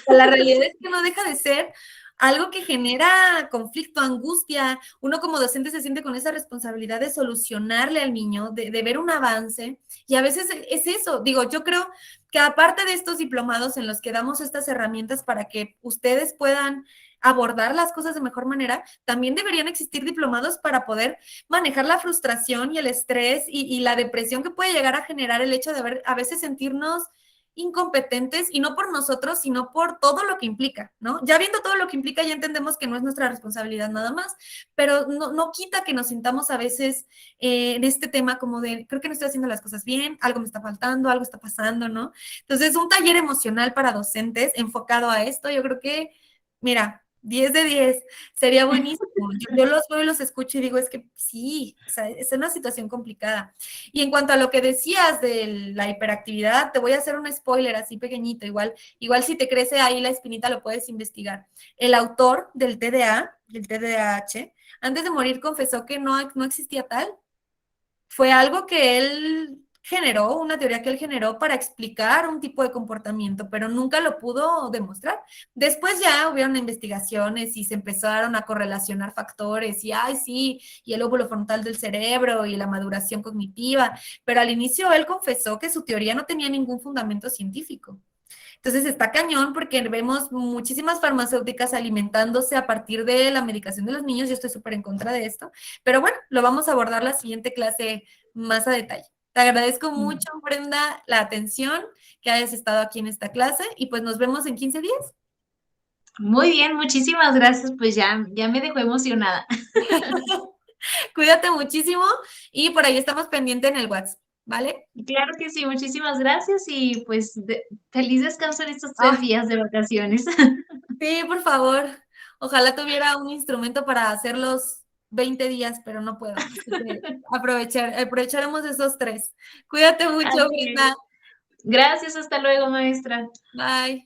[SPEAKER 3] La realidad es que no deja de ser algo que genera conflicto, angustia. Uno como docente se siente con esa responsabilidad de solucionarle al niño, de ver un avance. Y a veces es eso. Digo, yo creo que aparte de estos diplomados en los que damos estas herramientas para que ustedes puedan abordar las cosas de mejor manera, también deberían existir diplomados para poder manejar la frustración y el estrés y la depresión que puede llegar a generar el hecho de a veces sentirnos incompetentes y no por nosotros, sino por todo lo que implica, ¿no? Ya viendo todo lo que implica, ya entendemos que no es nuestra responsabilidad nada más, pero no quita que nos sintamos a veces en este tema como de, creo que no estoy haciendo las cosas bien, algo me está faltando, algo está pasando, ¿no? Entonces, un taller emocional para docentes enfocado a esto, yo creo que, mira, 10 de 10, sería buenísimo. Yo los veo y los escucho y digo, es que sí, o sea, es una situación complicada. Y en cuanto a lo que decías de la hiperactividad, te voy a hacer un spoiler así pequeñito, igual si te crece ahí la espinita lo puedes investigar. El autor del TDA, del TDAH, antes de morir confesó que no existía tal. Fue algo que él generó, una teoría que él generó para explicar un tipo de comportamiento, pero nunca lo pudo demostrar. Después ya hubieron investigaciones y se empezaron a correlacionar factores y, ay, sí, y el óvulo frontal del cerebro y la maduración cognitiva, pero al inicio él confesó que su teoría no tenía ningún fundamento científico. Entonces está cañón porque vemos muchísimas farmacéuticas alimentándose a partir de la medicación de los niños. Yo estoy súper en contra de esto, pero bueno, lo vamos a abordar la siguiente clase más a detalle. Te agradezco mucho, Brenda, la atención, que hayas estado aquí en esta clase y pues nos vemos en 15 días.
[SPEAKER 2] Muy bien, muchísimas gracias, pues ya me dejó emocionada.
[SPEAKER 3] Cuídate muchísimo y por ahí estamos pendientes en el WhatsApp, ¿vale?
[SPEAKER 2] Claro que sí, muchísimas gracias y pues feliz descanso en estos 3
[SPEAKER 3] Ah,
[SPEAKER 2] días de vacaciones.
[SPEAKER 3] sí, por favor. Ojalá tuviera un instrumento para hacer los 20 días, pero no puedo. Así que aprovecharemos esos 3. Cuídate mucho,
[SPEAKER 2] Así es.
[SPEAKER 3] Brenda.
[SPEAKER 2] Gracias, hasta luego, maestra.
[SPEAKER 3] Bye.